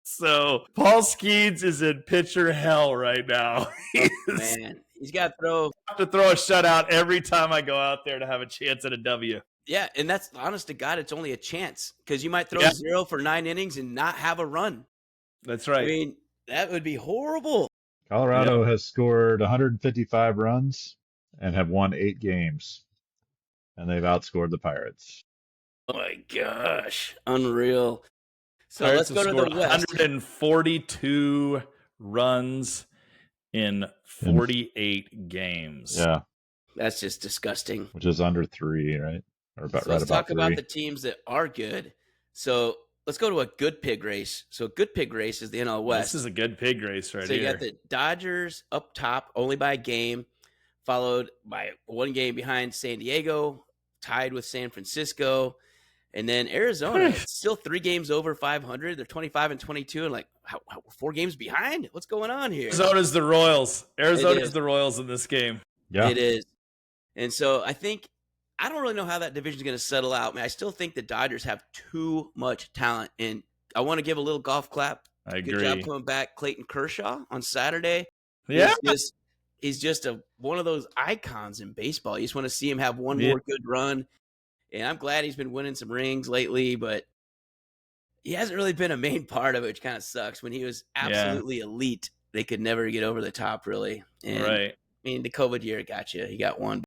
So Paul Skeens is in pitcher hell right now. Man, he's got to throw a shutout every time I go out there to have a chance at a W. Yeah, and that's honest to God, it's only a chance because you might throw 0 for 9 innings and not have a run. That's I right. mean, that would be horrible. Colorado has scored 155 runs and have won 8 games, and they've outscored the Pirates. Oh my gosh, unreal. So Pirates let's have go to the scored West. 142 runs in And 48 games. yeah, That's just disgusting. which is under 3, right? Or about So right let's about talk about 3. the teams that are good. So let's go to a good pig race. So a good pig race is the NL This West. is a good pig race right So you here. got the Dodgers up top only by a game, followed by one game behind San Diego, tied with San Francisco. And then Arizona, it's still 3 games over 500. They're 25 and 22, and like how 4 games behind. What's going on here? Arizona's the Royals. Arizona's is. the Royals in this game. Yeah, It is, and so I don't really know how that division is going to settle out. I still think the Dodgers have too much talent, and I want to give a little golf clap. I agree. Good job coming back, Clayton Kershaw on Saturday. Yeah. He's just one of those icons in baseball. You just want to see him have one more good run. And I'm glad he's been winning some rings lately, but he hasn't really been a main part of it, which kind of sucks. When he was absolutely elite, they could never get over the top, really. And, Right. I mean, the COVID year got you. He got one.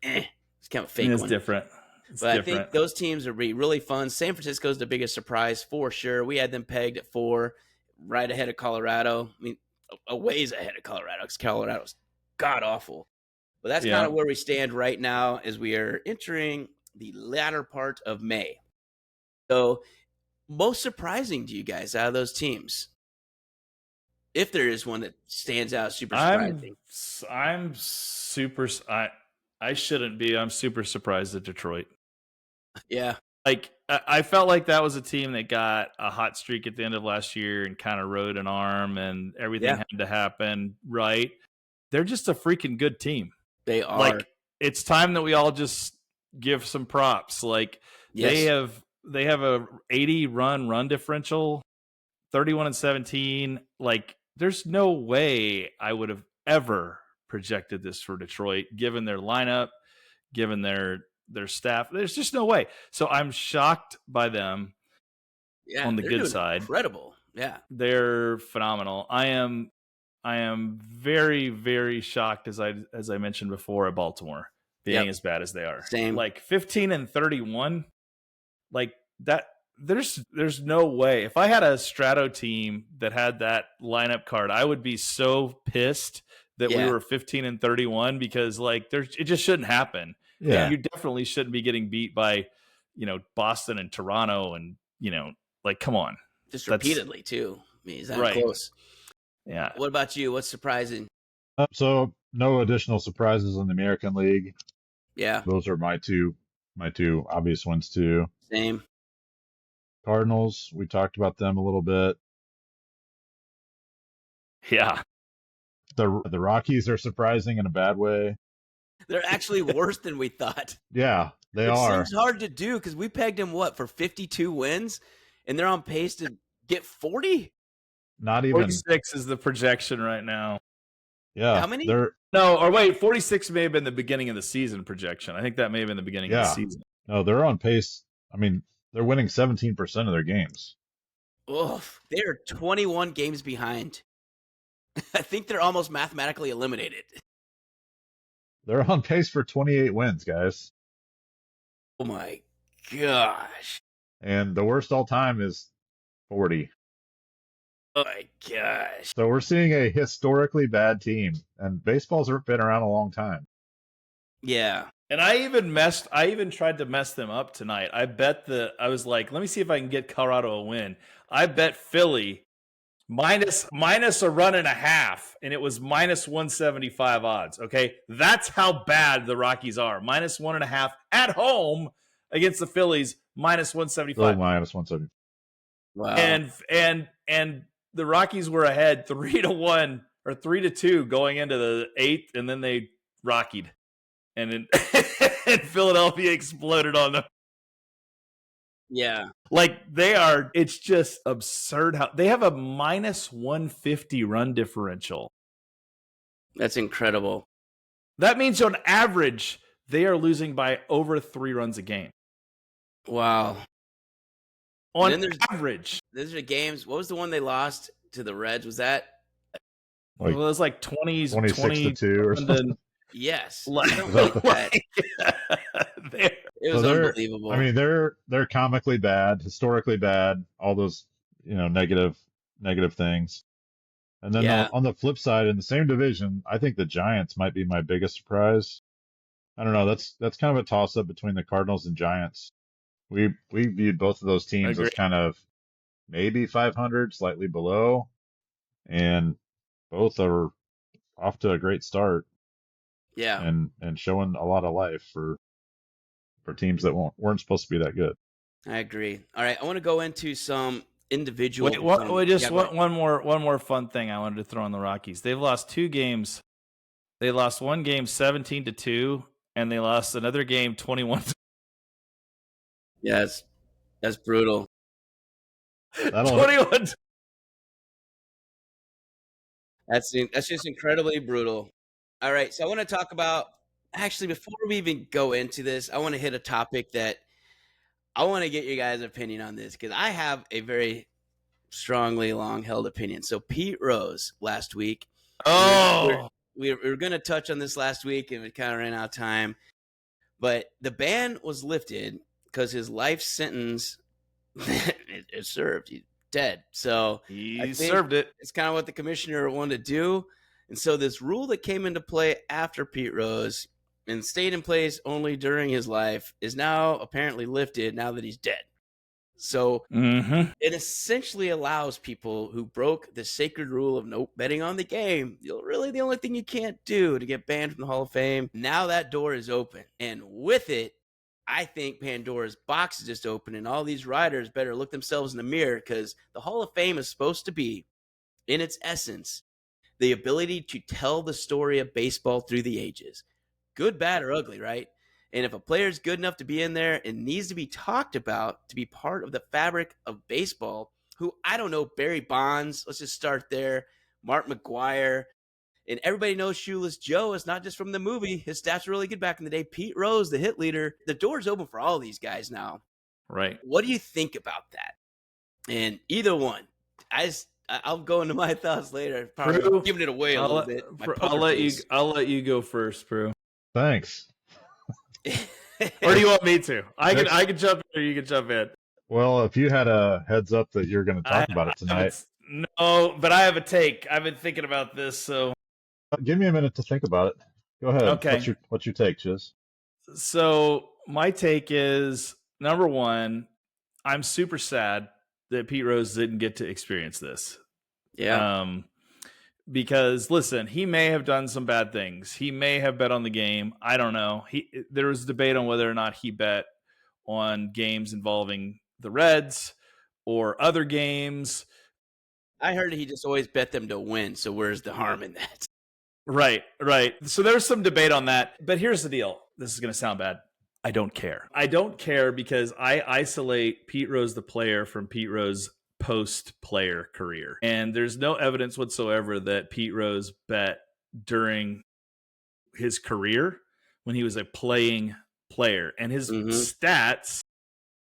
It's kind of a fake one. It's different. I think those teams will be really fun. San Francisco's the biggest surprise for sure. We had them pegged at 4, right ahead of Colorado. I mean, a ways ahead of Colorado because Colorado's god-awful. But that's kind of where we stand right now as we are entering the latter part of May. So, most surprising to you guys out of those teams? If there is one that stands out super surprising. I'm super I shouldn't be. I'm super surprised at Detroit. Yeah. Like I felt like that was a team that got a hot streak at the end of last year and kind of rode an arm and everything had to happen right. They're just a freaking good team. They are. Like it's time that we all just give some props. Like they have a 80 run differential, 31 and 17. Like there's no way I would have ever projected this for Detroit, given their lineup, given their staff. There's just no way. So I'm shocked by them. Yeah, on the good side. Incredible. Yeah. They're phenomenal. I am very, very shocked, as I mentioned before, at Baltimore being as bad as they are. Same. Like 15 and 31, like that. There's no way. If I had a Strato team that had that lineup card, I would be so pissed that we were 15 and 31 because like it just shouldn't happen. Yeah. You definitely shouldn't be getting beat by, Boston and Toronto and, like, come on. Just repeatedly too. I mean, is that close? Yeah. What about you? What's surprising? So no additional surprises in the American League. Yeah. Those are my two obvious ones too. Same. Cardinals, we talked about them a little bit. Yeah. The Rockies are surprising in a bad way. They're actually worse than we thought. Yeah, they are. It seems hard to do because we pegged them for 52 wins, and they're on pace to get 40. Not even 46 is the projection right now. Yeah. How many? 46 may have been the beginning of the season projection. I think that may have been the beginning of the season. No, they're on pace. I mean, they're winning 17% of their games. Oof. They're 21 games behind. I think they're almost mathematically eliminated. They're on pace for 28 wins, guys. Oh my gosh. And the worst all time is 40. Oh my gosh. So we're seeing a historically bad team, and baseball's been around a long time. Yeah. And I even tried to mess them up tonight. I was like, let me see if I can get Colorado a win. I bet Philly minus a run and a half, and it was minus 175 odds. Okay. That's how bad the Rockies are. Minus 1.5 at home against the Phillies, minus 175. Minus 170. Wow. And the Rockies were ahead 3-1 or 3-2 going into the 8th, and then they rockied. And Philadelphia exploded on them. Yeah. Like it's just absurd how they have a minus 150 run differential. That's incredible. That means on average, they are losing by over 3 runs a game. Wow. on then there's average. Those are games. What was the one they lost to the Reds? Was that? Like Well, it was like 20s, 26-2 or something. Yes, Like, something like that. there. It So was unbelievable. they're comically bad, historically bad, all those, negative things. And then Yeah, on the flip side, in the same division, I think the Giants might be my biggest surprise. I don't know. That's kind of a toss up between the Cardinals and Giants. We viewed both of those teams Agree. as kind of maybe 500, slightly below, and both are off to a great start yeah. and showing a lot of life for teams that weren't supposed to be that good. I agree. All right, I want to go into some individual. Wait, just Yeah, go ahead. one more fun thing I wanted to throw on the Rockies. They've lost 2 games. They lost one game 17-2, and they lost another game 21. Yes, that's brutal. That'll 21. That's just incredibly brutal. All right, so I want to talk about. Actually, before we even go into this, I want to hit a topic that I want to get your guys' opinion on this because I have a very strongly long held opinion. So Pete Rose last week, Oh, we were going to touch on this last week and it kind of ran out of time, but the ban was lifted because his life sentence it served. He's dead. So I he think served it. it's kind of what the commissioner wanted to do. And so this rule that came into play after Pete Rose and stayed in place only during his life is now apparently lifted now that he's dead. So it essentially allows people who broke the sacred rule of no betting on the game. Really, the only thing you can't do to get banned from the Hall of Fame. Now that door is open. And with it, I think Pandora's box is just open, and all these writers better look themselves in the mirror because the Hall of Fame is supposed to be, in its essence, the ability to tell the story of baseball through the ages. Good, bad, or ugly, right? And if a player is good enough to be in there and needs to be talked about to be part of the fabric of baseball, who I don't know, Barry Bonds, let's just start there, Mark McGuire, and everybody knows Shoeless Joe is not just from the movie. His stats were really good back in the day. Pete Rose, the hit leader. The door's open for all these guys now. Right. What do you think about that? And either one, I'll go into my thoughts later. Probably Prue, giving it away a little bit. I'll let you go first, Prue. Thanks. Or do you want me to? I can jump in, or you can jump in. Well, if you had a heads up that you're going to talk about it tonight, no, but I have a take. I've been thinking about this, so give me a minute to think about it. Go ahead. Okay. What's your take, Chiz? So my take is, number one, I'm super sad that Pete Rose didn't get to experience this. Yeah. Because listen, he may have done some bad things. He may have bet on the game. I don't know. There was debate on whether or not he bet on games involving the Reds or other games. I heard he just always bet them to win. So where's the harm in that? Right. So there's some debate on that. But here's the deal. This is going to sound bad. I don't care. I don't care because I isolate Pete Rose, the player, from Pete Rose post-player career. And there's no evidence whatsoever that Pete Rose bet during his career when he was a playing player. And his stats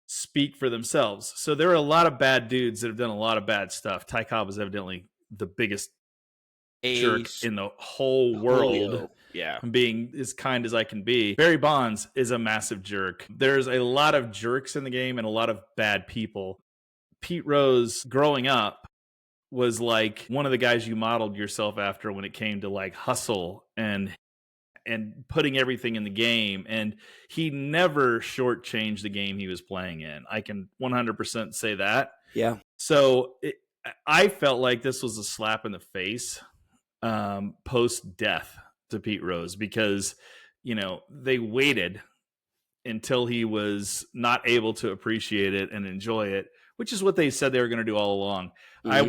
speak for themselves. So there are a lot of bad dudes that have done a lot of bad stuff. Ty Cobb is evidently the biggest jerk in the whole world. Yeah. I'm being as kind as I can be. Barry Bonds is a massive jerk. There's a lot of jerks in the game and a lot of bad people. Pete Rose, growing up, was like one of the guys you modeled yourself after when it came to like hustle and putting everything in the game. And he never shortchanged the game he was playing in. I can 100% say that. Yeah. So I felt like this was a slap in the face post-death to Pete Rose because, they waited until he was not able to appreciate it and enjoy it, which is what they said they were going to do all along. I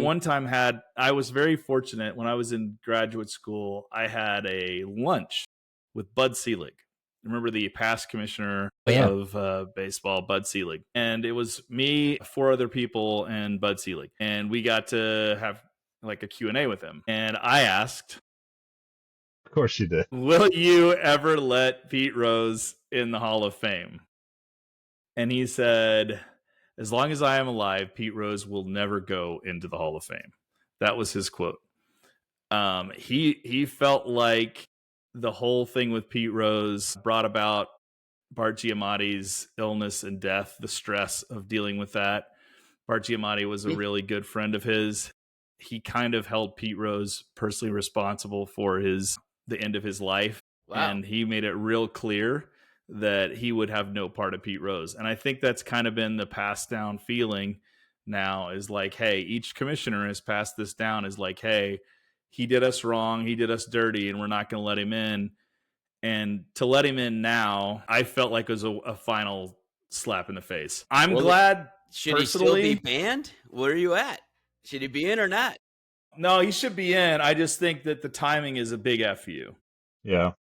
was very fortunate when I was in graduate school. I had a lunch with Bud Selig. Remember the past commissioner of baseball, Bud Selig. And it was me, 4 other people, and Bud Selig. And we got to have like a Q&A with him. And I asked, of course you did, will you ever let Pete Rose in the Hall of Fame? And he said, as long as I am alive, Pete Rose will never go into the Hall of Fame. That was his quote. He felt like the whole thing with Pete Rose brought about Bart Giamatti's illness and death, the stress of dealing with that. Bart Giamatti was a really good friend of his. He kind of held Pete Rose personally responsible for the end of his life. Wow. And he made it real clear that he would have no part of Pete Rose. And I think that's kind of been the passed down feeling now, is like, hey, each commissioner has passed this down, is like, hey, he did us wrong, he did us dirty, and we're not going to let him in. And to let him in now, I felt like it was a final slap in the face. I'm glad. Should he still be banned? Where are you at? Should he be in or not? No, he should be in. I just think that the timing is a big F you. Yeah.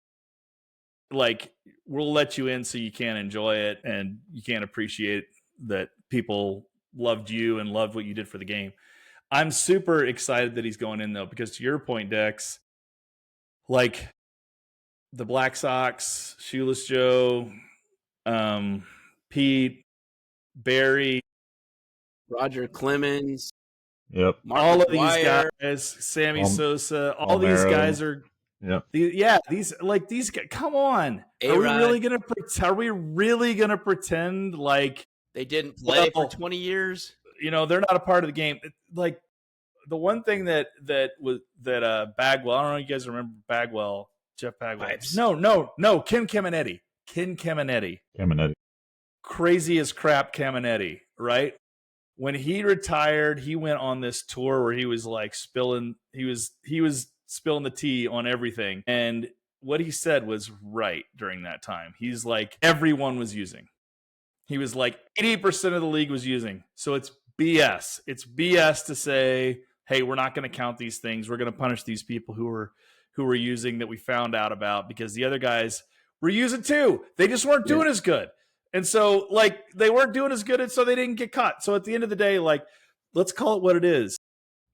Like, we'll let you in so you can enjoy it and you can't appreciate that people loved you and loved what you did for the game. I'm super excited that he's going in, though, because to your point, Dex, like the Black Sox, Shoeless Joe, Pete, Barry, Roger Clemens. Yep. All of these guys, Sammy Sosa, all these guys are. Yep. These guys. Come on, are we really gonna pretend like they didn't play for 20 years? You know, they're not a part of the game. Like the one thing that Bagwell. I don't know if you guys remember Bagwell, Jeff Bagwell. Pipes. No, Ken Caminetti. Crazy as crap Caminetti, right? When he retired, he went on this tour where he was like spilling the tea on everything. And what he said was right during that time. He's like, everyone was using. He was like, 80% of the league was using. So it's BS. It's BS to say, hey, we're not going to count these things. We're going to punish these people who were using that we found out about, because the other guys were using too. They just weren't doing as good. And so, like, they weren't doing as good, and so they didn't get caught. So at the end of the day, like, let's call it what it is.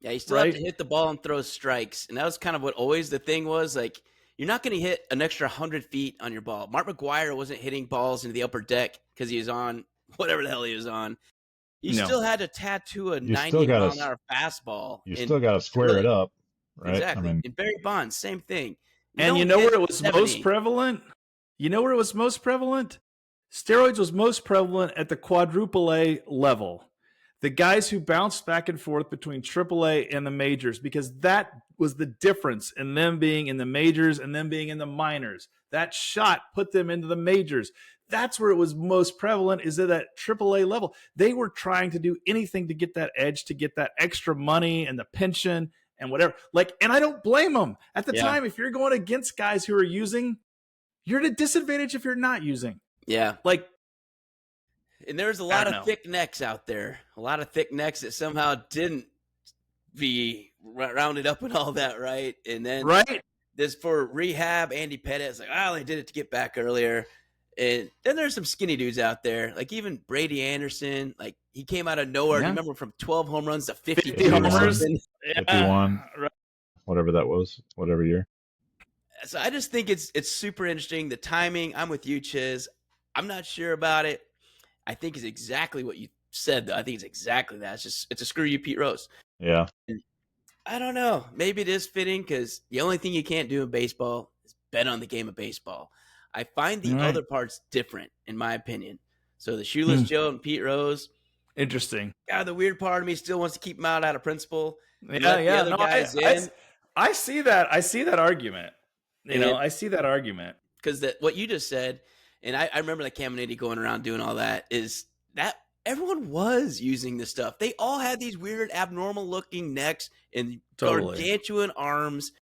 Yeah, you still have to hit the ball and throw strikes. And that was kind of what always the thing was. Like, you're not going to hit an extra 100 feet on your ball. Mark McGwire wasn't hitting balls into the upper deck because he was on whatever the hell he was on. You still had to tattoo a 90-mile-an-hour fastball. You still got to square it up, right? Exactly. And Barry Bonds, same thing. And you know where it was most prevalent? Steroids was most prevalent at the quadruple A level. The guys who bounced back and forth between AAA and the majors, because that was the difference in them being in the majors and them being in the minors. That shot put them into the majors. That's where it was most prevalent, is at that AAA level. They were trying to do anything to get that edge, to get that extra money and the pension and whatever. Like, and I don't blame them. At the time, if you're going against guys who are using, you're at a disadvantage if you're not using. Yeah. Like, and there's a lot of thick necks out there. A lot of thick necks that somehow didn't be rounded up and all that, right? And then this for rehab, Andy Pettitte, like, they did it to get back earlier. And then there's some skinny dudes out there, like even Brady Anderson. Like, he came out of nowhere. Do you remember, from 12 home runs to 50 homers? 51, whatever that was, whatever year. So I just think it's super interesting. The timing, I'm with you, Chiz. I'm not sure about it. I think it's exactly what you said, though. I think it's exactly that. It's a screw you, Pete Rose. Yeah. And I don't know. Maybe it is fitting, because the only thing you can't do in baseball is bet on the game of baseball. I find the other parts different, in my opinion. So the Shoeless Joe and Pete Rose. Interesting. Yeah, the weird part of me still wants to keep them out of principle. I see that. I see that argument. I see that argument. Because what you just said, and I remember that Caminetti going around doing all that, is that everyone was using this stuff. They all had these weird, abnormal-looking necks and gargantuan arms.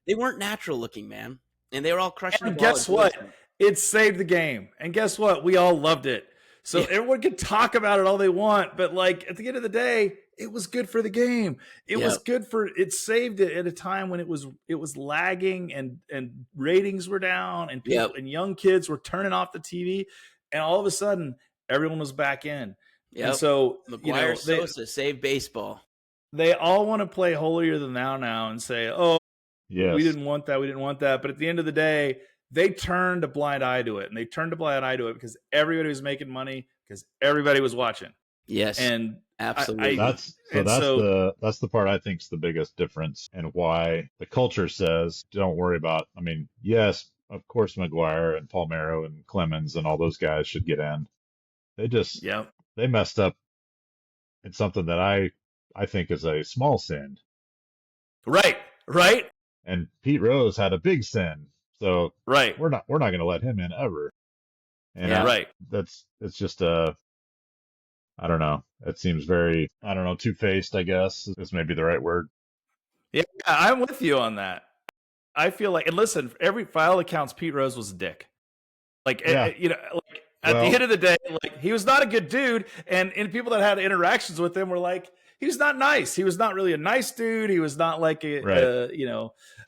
They weren't natural-looking, man. And they were all crushing the ball. And guess what? It saved the game. And guess what? We all loved it. So everyone can talk about it all they want, but like at the end of the day, it was good for the game. It was good it saved it at a time when it was lagging and ratings were down and people and young kids were turning off the TV, and all of a sudden everyone was back in. And so McGwire, Sosa saved baseball. They all want to play holier than thou now and say, we didn't want that. But at the end of the day, they turned a blind eye to it, and they turned a blind eye to it because everybody was making money, because everybody was watching. Yes, And absolutely. That's the part I think's the biggest difference, and why the culture says don't worry about. I mean, yes, of course, McGuire and Palmeiro and Clemens and all those guys should get in. They just yeah, they messed up in something that I think is a small sin, right, right, and Pete Rose had a big sin, so right, we're not going to let him in ever. And Yeah. right. it's just I don't know. It seems very, I don't know, two-faced, I guess is maybe the right word. Yeah, I'm with you on that. I feel like, and listen, by all accounts, Pete Rose was a dick. Like, Yeah. like at the Well, end of the day, like he was not a good dude, and people that had interactions with him were like, he was not nice. He was not really a nice dude. He was not like right. So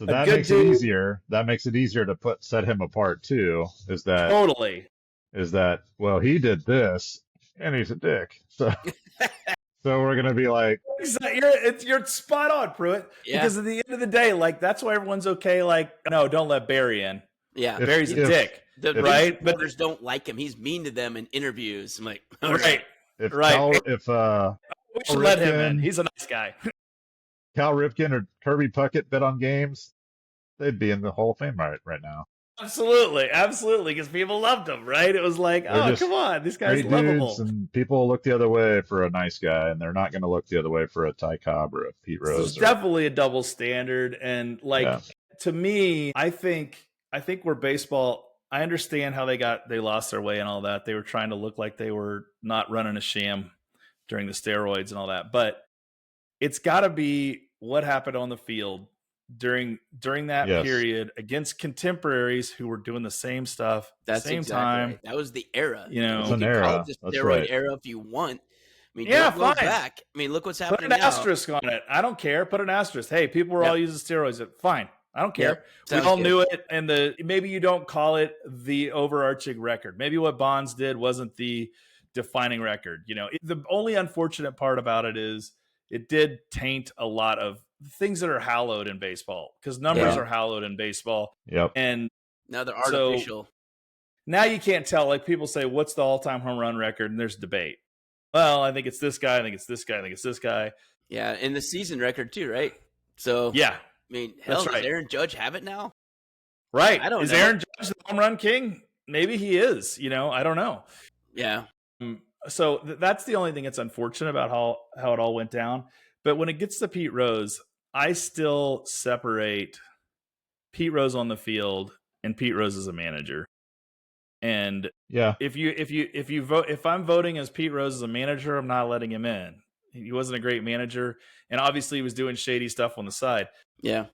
a that good makes it dude. easier. That makes it easier to set him apart too. Totally. Well, he did this and he's a dick. So we're gonna be like, Exactly. You're spot on, Pruitt. Yeah. Because at the end of the day, like that's why everyone's okay. Like, no, don't let Barry in. Yeah. Barry's a dick. The right? supporters don't like him. He's mean to them in interviews. I'm like, all Right. if Right. We should let him in. He's a nice guy. Cal Ripken or Kirby Puckett bet on games, they'd be in the Hall of Fame right now. Absolutely, because people loved him, right? It was like, They're come on, this guy's great lovable. dudes, and people look the other way for a nice guy, and they're not going to look the other way for a Ty Cobb or a Pete Rose. There's definitely a double standard, and to me, I think where baseball, I understand how they lost their way and all that. They were trying to look like they were not running a sham during the steroids and all that, but it's got to be what happened on the field during that period against contemporaries who were doing the same stuff at the same time. Right. That was the era. It's an era. Call it the steroid era if you want. I mean, fine. Go back. I mean, look what's happening now. Put an asterisk on it. I don't care. Put an asterisk. Hey, people were all using steroids. Fine. I don't care. We all knew it. And maybe you don't call it the overarching record. Maybe what Bonds did wasn't the defining record. The only unfortunate part about it is it did taint a lot of things that are hallowed in baseball, because numbers are hallowed in baseball. Yep. And now they're artificial. Now you can't tell. Like people say, what's the all-time home run record? And there's debate. Well, I think it's this guy. I think it's this guy. I think it's this guy. Yeah, and the season record too, right? So yeah, I mean, hell, does Aaron Judge have it now? Right. I don't know. Is Aaron Judge the home run king? Maybe he is. I don't know. Yeah. So that's the only thing that's unfortunate about how it all went down. But when it gets to Pete Rose, I still separate Pete Rose on the field and Pete Rose as a manager. And if I'm voting as Pete Rose as a manager, I'm not letting him in. He wasn't a great manager, and obviously he was doing shady stuff on the side. Yeah,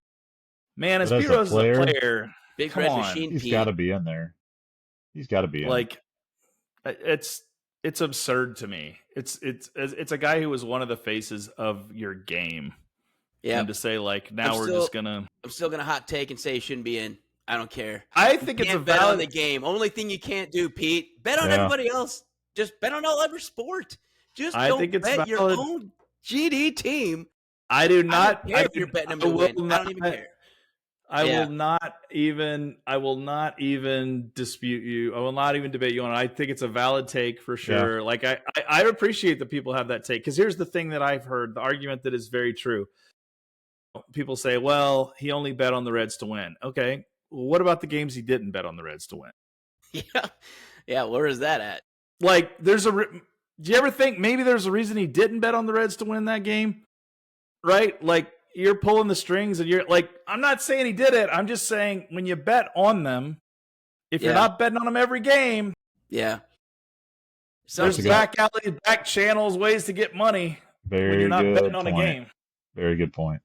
man, as Pete Rose is a player, big red machine. He's got to be in there. He's got to be in. Like, it's absurd to me. It's a guy who was one of the faces of your game. Yeah, and to say like now I'm still gonna hot take and say he shouldn't be in. I don't care. I think it's a bet on the game. Only thing you can't do, Pete, bet on everybody else. Just bet on all other sport. Just don't bet your own GD team. I do not care if you're betting them to win. I don't even care. I will not even dispute you. I will not even debate you on it. I think it's a valid take for sure. Yeah. Like I appreciate that people have that take, because here's the thing that I've heard, the argument that is very true. People say, well, he only bet on the Reds to win. Okay. Well, what about the games he didn't bet on the Reds to win? Yeah. Where is that at? Like, do you ever think maybe there's a reason he didn't bet on the Reds to win that game? Right? Like, you're pulling the strings and you're like, I'm not saying he did it. I'm just saying when you bet on them, if you're not betting on them every game, there's back channels, ways to get money when you're not betting on a game. Very good point.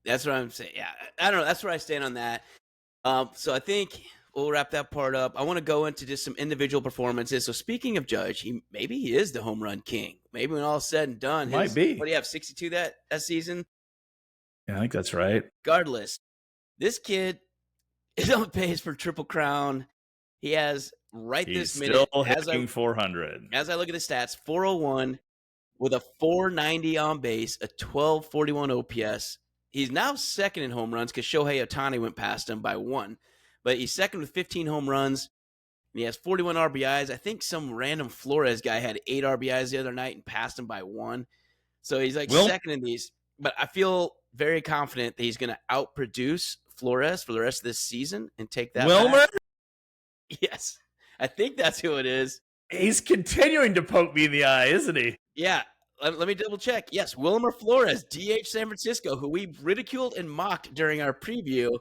That's what I'm saying. Yeah, I don't know. That's where I stand on that. So I think we'll wrap that part up. I want to go into just some individual performances. So speaking of Judge, maybe he is the home run king. Maybe when all is said and done, might be. What do you have, 62 that season? Yeah, I think that's right. Regardless, this kid is on pace for Triple Crown. He has this minute, still hitting 400. As I look at the stats, 401 with a 490 on base, a 1241 OPS. He's now second in home runs because Shohei Ohtani went past him by 1. But he's second with 15 home runs. He has 41 RBIs. I think some random Flores guy had 8 RBIs the other night and passed him by 1. So he's like second in these. But I feel very confident that he's going to outproduce Flores for the rest of this season and take that Wilmer? back. Yes. I think that's who it is. He's continuing to poke me in the eye, isn't he? Yeah. Let me double check. Yes, Wilmer Flores, DH San Francisco, who we ridiculed and mocked during our preview,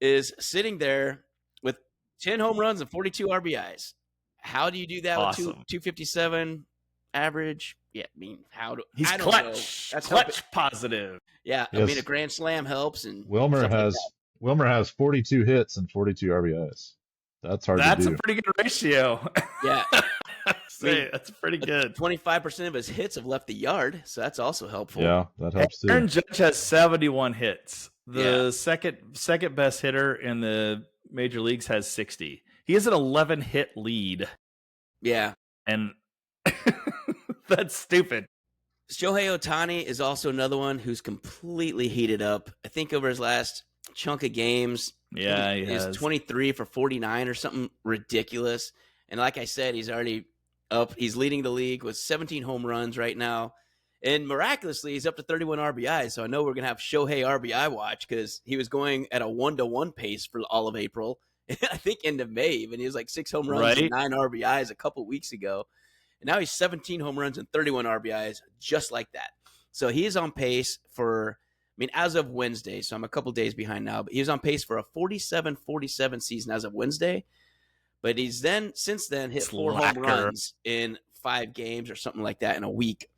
is sitting there with 10 home runs and 42 RBIs. How do you do that with 257 average? Yeah, I mean, he's I don't clutch. know. That's clutch positive. Yeah, yes. I mean, a grand slam helps, and Wilmer has 42 hits and 42 RBIs. That's hard to do. That's a pretty good ratio. Yeah. That's pretty good. 25% of his hits have left the yard, so that's also helpful. Yeah, that helps too. Aaron Judge has 71 hits. The second best hitter in the major leagues has 60. He has an 11-hit lead. Yeah. And that's stupid. Shohei Ohtani is also another one who's completely heated up. I think over his last chunk of games, yeah, he is 23 for 49 or something ridiculous. And like I said, he's already up. He's leading the league with 17 home runs right now. And miraculously, he's up to 31 RBIs. So I know we're going to have Shohei RBI watch because he was going at a 1-to-1 pace for all of April. I think end of May even. He was like 6 home runs and 9 RBIs a couple weeks ago. And now he's 17 home runs and 31 RBIs just like that. So he is on pace for, I mean, as of Wednesday, so I'm a couple days behind now, but he was on pace for a 47-47 season as of Wednesday. But he's since then hit 4 home runs in 5 games or something like that in a week.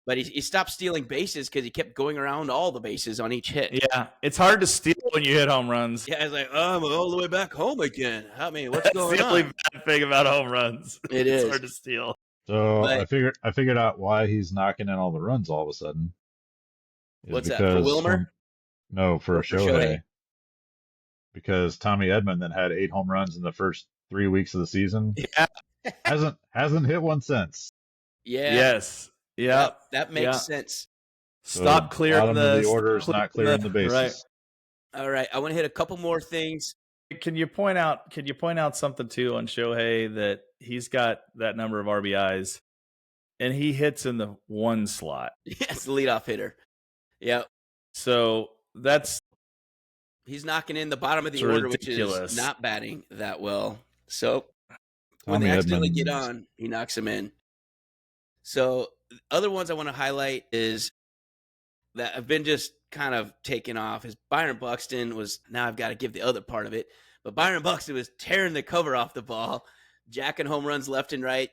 But he stopped stealing bases because he kept going around all the bases on each hit. Yeah, it's hard to steal when you hit home runs. Yeah, it's like, I'm all the way back home again. I mean, what's going on? That's the only bad thing about home runs. It's hard to steal. So I figured out why he's knocking in all the runs all of a sudden. What's that, for Wilmer? No, for Shohei. Because Tommy Edman then had 8 home runs in the first 3 weeks of the season. Yeah. hasn't hit one since. Yeah. Yes. Yeah. That makes sense. Stop clearing the orders, not clearing the bases. Right. All right. I want to hit a couple more things. Can you point out something too on Shohei, that he's got that number of RBIs and he hits in the 1 slot? Yes, the leadoff hitter. Yeah. So he's knocking in the bottom of the order, ridiculous. Which is not batting that well. So when they accidentally get on, he knocks him in. So other ones I want to highlight is that have been just kind of taken off is Byron Buxton was, now I've got to give the other part of it, but Byron Buxton was tearing the cover off the ball, jacking home runs left and right.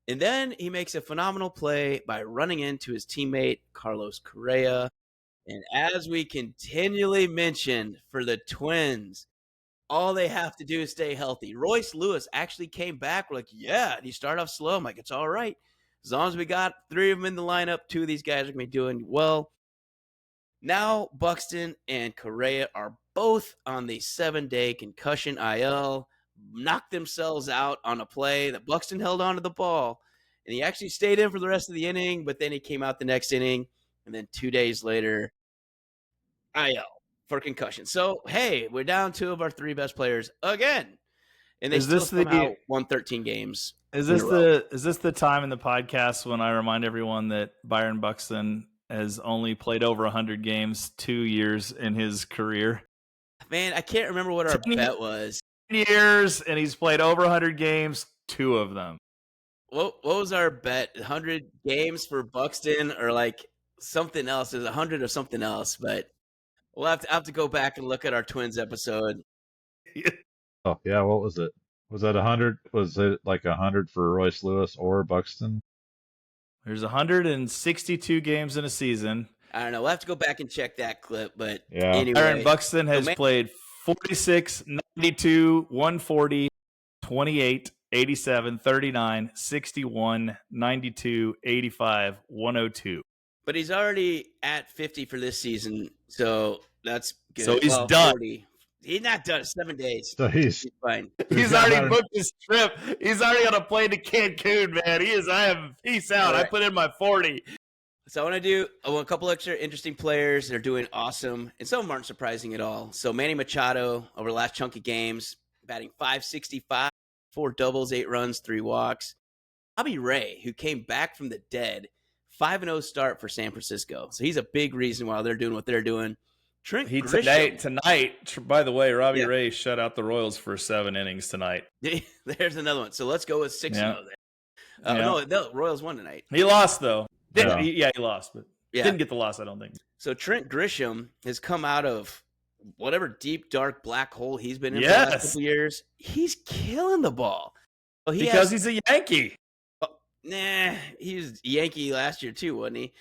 And then he makes a phenomenal play by running into his teammate, Carlos Correa. And as we continually mention for the Twins, all they have to do is stay healthy. Royce Lewis actually came back. We're like, yeah, and he started off slow. I'm like, it's all right. As long as we got 3 of them in the lineup, 2 of these guys are going to be doing well. Now Buxton and Correa are both on the 7-day concussion IL, knocked themselves out on a play that Buxton held onto the ball. And he actually stayed in for the rest of the inning, but then he came out the next inning. And then 2 days later, IL for concussion. So, hey, we're down 2 of our 3 best players again. And they somehow won 13 games. Is this the time in the podcast when I remind everyone that Byron Buxton has only played over 100 games 2 years in his career? Man, I can't remember what our bet was. 10 years, and he's played over 100 games, 2 of them. What was our bet? 100 games for Buxton or like something else? There's 100 or something else, but we'll have to go back and look at our Twins episode. Oh, yeah, what was it? Was that 100? Was it like 100 for Royce Lewis or Buxton? There's 162 games in a season. I don't know. We'll have to go back and check that clip, but yeah. Anyway. Byron Buxton has played 46, 92, 140, 28, 87, 39, 61, 92, 85, 102. But he's already at 50 for this season, so that's good. So he's done. 40. He's not done. 7 days. So he's fine. He's already booked his trip. He's already on a plane to Cancun, man. Peace out. Right. I put in my 40. So I want to do a couple extra interesting players. They're doing awesome, and some of them aren't surprising at all. So Manny Machado over the last chunk of games, batting .565, 4 doubles, 8 runs, 3 walks. Robbie Ray, who came back from the dead, 5-0 start for San Francisco. So he's a big reason why they're doing what they're doing. Trent Grisham. Tonight, by the way, Robbie Ray shut out the Royals for 7 innings tonight. There's another one. So let's go with 6-0 there. No, the Royals won tonight. He lost, though. He lost, but didn't get the loss, I don't think. So Trent Grisham has come out of whatever deep, dark black hole he's been in for the last couple years. He's killing the ball. Well, he's a Yankee. He was a Yankee last year too, wasn't he?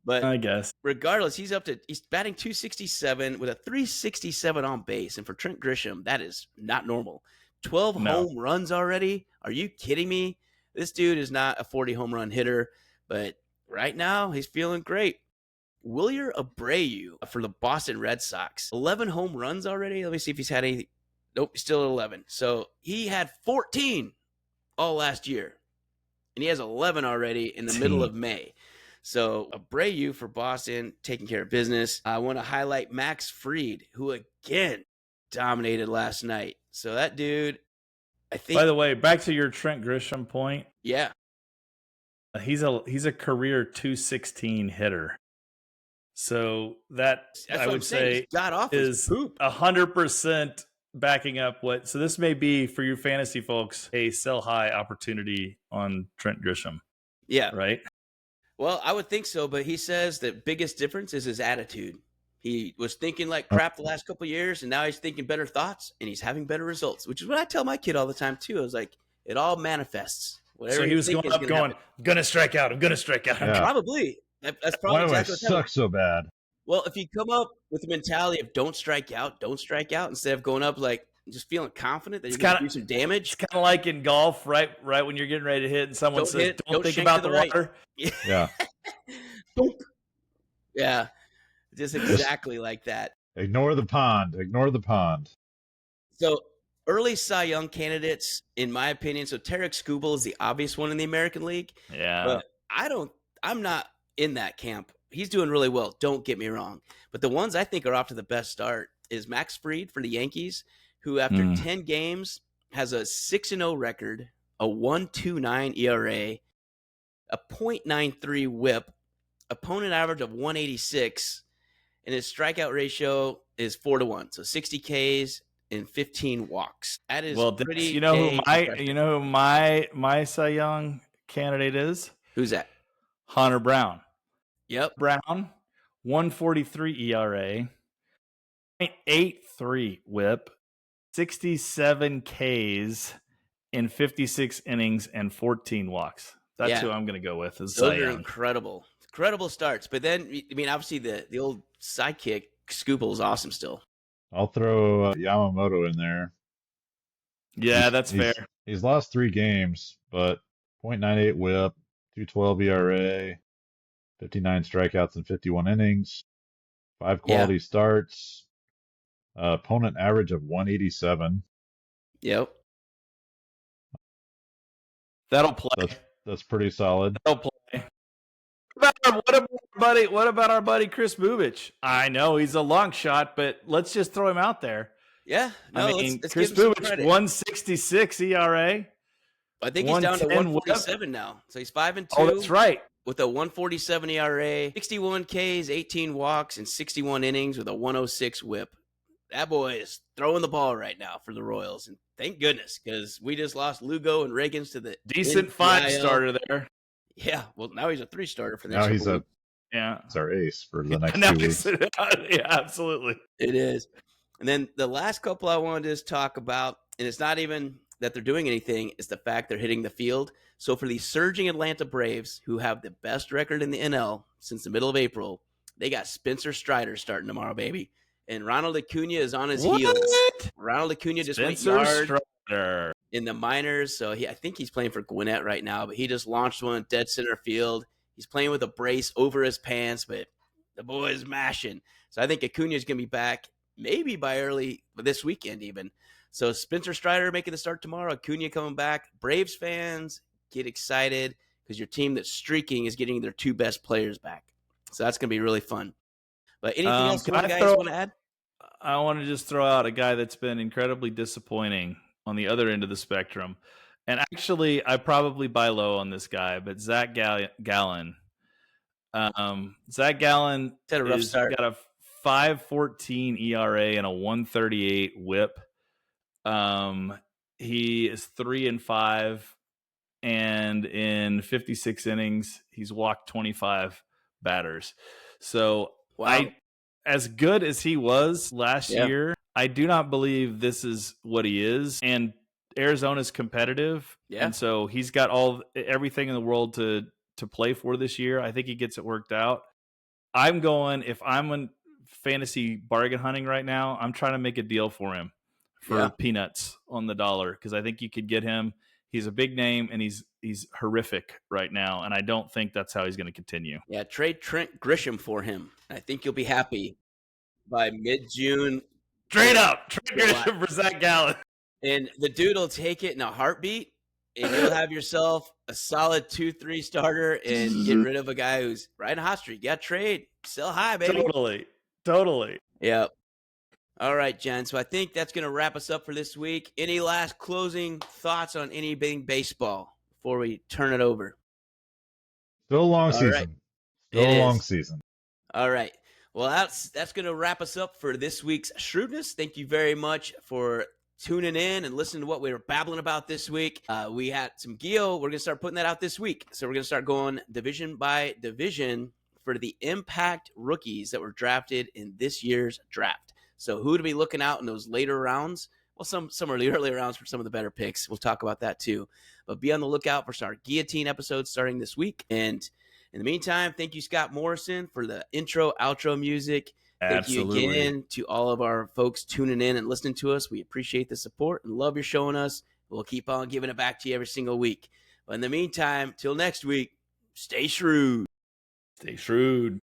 But I guess regardless, he's batting 267 with a 367 on base. And for Trent Grisham, that is not normal. 12 home runs already. Are you kidding me? This dude is not a 40 home run hitter, but right now he's feeling great. Wilyer Abreu for the Boston Red Sox. 11 home runs already. Let me see if he's had any. Nope, he's still at 11. So he had 14 all last year. And he has 11 already in the middle of May. So Abreu for Boston, taking care of business. I want to highlight Max Fried, who again dominated last night. So that dude, I think. By the way, back to your Trent Grisham point. Yeah. He's a career 216 hitter. So that's I would say is 100% backing up what. So this may be for you fantasy folks a sell high opportunity on Trent Grisham. Yeah. Right. Well, I would think so, but he says the biggest difference is his attitude. He was thinking like crap the last couple of years, and now he's thinking better thoughts, and he's having better results, which is what I tell my kid all the time too. I was like, it all manifests. Whatever so he was going up going, I'm going to strike out. I'm going to strike out. Yeah. Probably. That's probably why do I suck so bad? Well, if you come up with the mentality of don't strike out, instead of going up like just feeling confident that you're going to do some damage. It's kind of like in golf, right when you're getting ready to hit and someone says, don't think about the water. Yeah. Yeah. Just exactly like that. Ignore the pond. So early Cy Young candidates, in my opinion, so Tarek Skubal is the obvious one in the American League. Yeah. But I'm not in that camp. He's doing really well, don't get me wrong. But the ones I think are off to the best start is Max Fried for the Yankees, who after 10 games has a 6-0 record, a 1.29 ERA, a .93 whip, opponent average of 186, and his strikeout ratio is 4-1. So 60 Ks and 15 walks. That is pretty. You know who my Cy Young candidate is? Who's that? Hunter Brown. Yep. Brown, 143 ERA, 0.83 whip, 67 Ks in 56 innings and 14 walks. That's who I'm going to go with. Those are incredible starts. But then, I mean, obviously the old sidekick Skubal is awesome still. I'll throw Yamamoto in there. Yeah, that's fair. He's lost 3 games, but 0.98 whip, 2.12 ERA. 59 strikeouts in 51 innings, 5 quality starts, opponent average of 187. Yep. That'll play. That's pretty solid. That'll play. What about our buddy Chris Bubich? I know he's a long shot, but let's just throw him out there. Yeah. No, let's Chris Bubich, 166 ERA. I think he's down to 147 now. So he's 5-2. Oh, that's right. With a 147 ERA, 61 Ks, 18 walks, and 61 innings with a 106 whip. That boy is throwing the ball right now for the Royals. And thank goodness, because we just lost Lugo and Reagans to the decent 5-starter there. Yeah, well, now he's a 3-starter for the next couple weeks. It's our ace for the next 2 weeks. Yeah, absolutely. It is. And then the last couple I wanted to just talk about, and it's not even that they're doing anything, is the fact they're hitting the field. So for the surging Atlanta Braves, who have the best record in the NL since the middle of April, they got Spencer Strider starting tomorrow, baby. And Ronald Acuna is on his heels. Ronald Acuna just went yard in the minors. So I think he's playing for Gwinnett right now, but he just launched one dead center field. He's playing with a brace over his pants, but the boy is mashing. So I think Acuna is going to be back maybe by early this weekend even. So Spencer Strider making the start tomorrow, Acuna coming back. Braves fans, get excited because your team that's streaking is getting their 2 best players back. So that's going to be really fun. But anything else you guys want to add? I want to just throw out a guy that's been incredibly disappointing on the other end of the spectrum. And actually, I probably buy low on this guy, but Zach Gallen. Zach Gallen Had a rough start. got a 5.14 ERA and a 1.38 WHIP. He is 3-5, and in 56 innings, he's walked 25 batters. So Wow. as good as he was last year, I do not believe this is what he is. And Arizona's competitive, and so he's got everything in the world to play for this year. I think he gets it worked out. I'm going, if I'm in fantasy bargain hunting right now, I'm trying to make a deal for him for peanuts on the dollar, because I think you could get him. He's a big name, and he's horrific right now, and I don't think that's how he's going to continue. Yeah, trade Trent Grisham for him. I think you'll be happy by mid-June. Straight up, Trent Grisham for Zach Gallen. And the dude will take it in a heartbeat, and you'll have yourself a solid 2-3 starter and get rid of a guy who's riding a hot streak. Yeah, trade, sell high, baby. Totally. Yep. All right, Jen. So I think that's going to wrap us up for this week. Any last closing thoughts on anything baseball before we turn it over? Still a long season. Right. Still a long season. All right. Well, that's going to wrap us up for this week's Shrewdness. Thank you very much for tuning in and listening to what we were babbling about this week. We had some Gio. We're going to start putting that out this week. So we're going to start going division by division for the impact rookies that were drafted in this year's draft. So who to be looking out in those later rounds? Well, some are the early rounds for some of the better picks. We'll talk about that too. But be on the lookout for our guillotine episodes starting this week. And in the meantime, thank you, Scott Morrison, for the intro, outro music. Absolutely. Thank you again to all of our folks tuning in and listening to us. We appreciate the support and love you're showing us. We'll keep on giving it back to you every single week. But in the meantime, till next week, stay shrewd. Stay shrewd.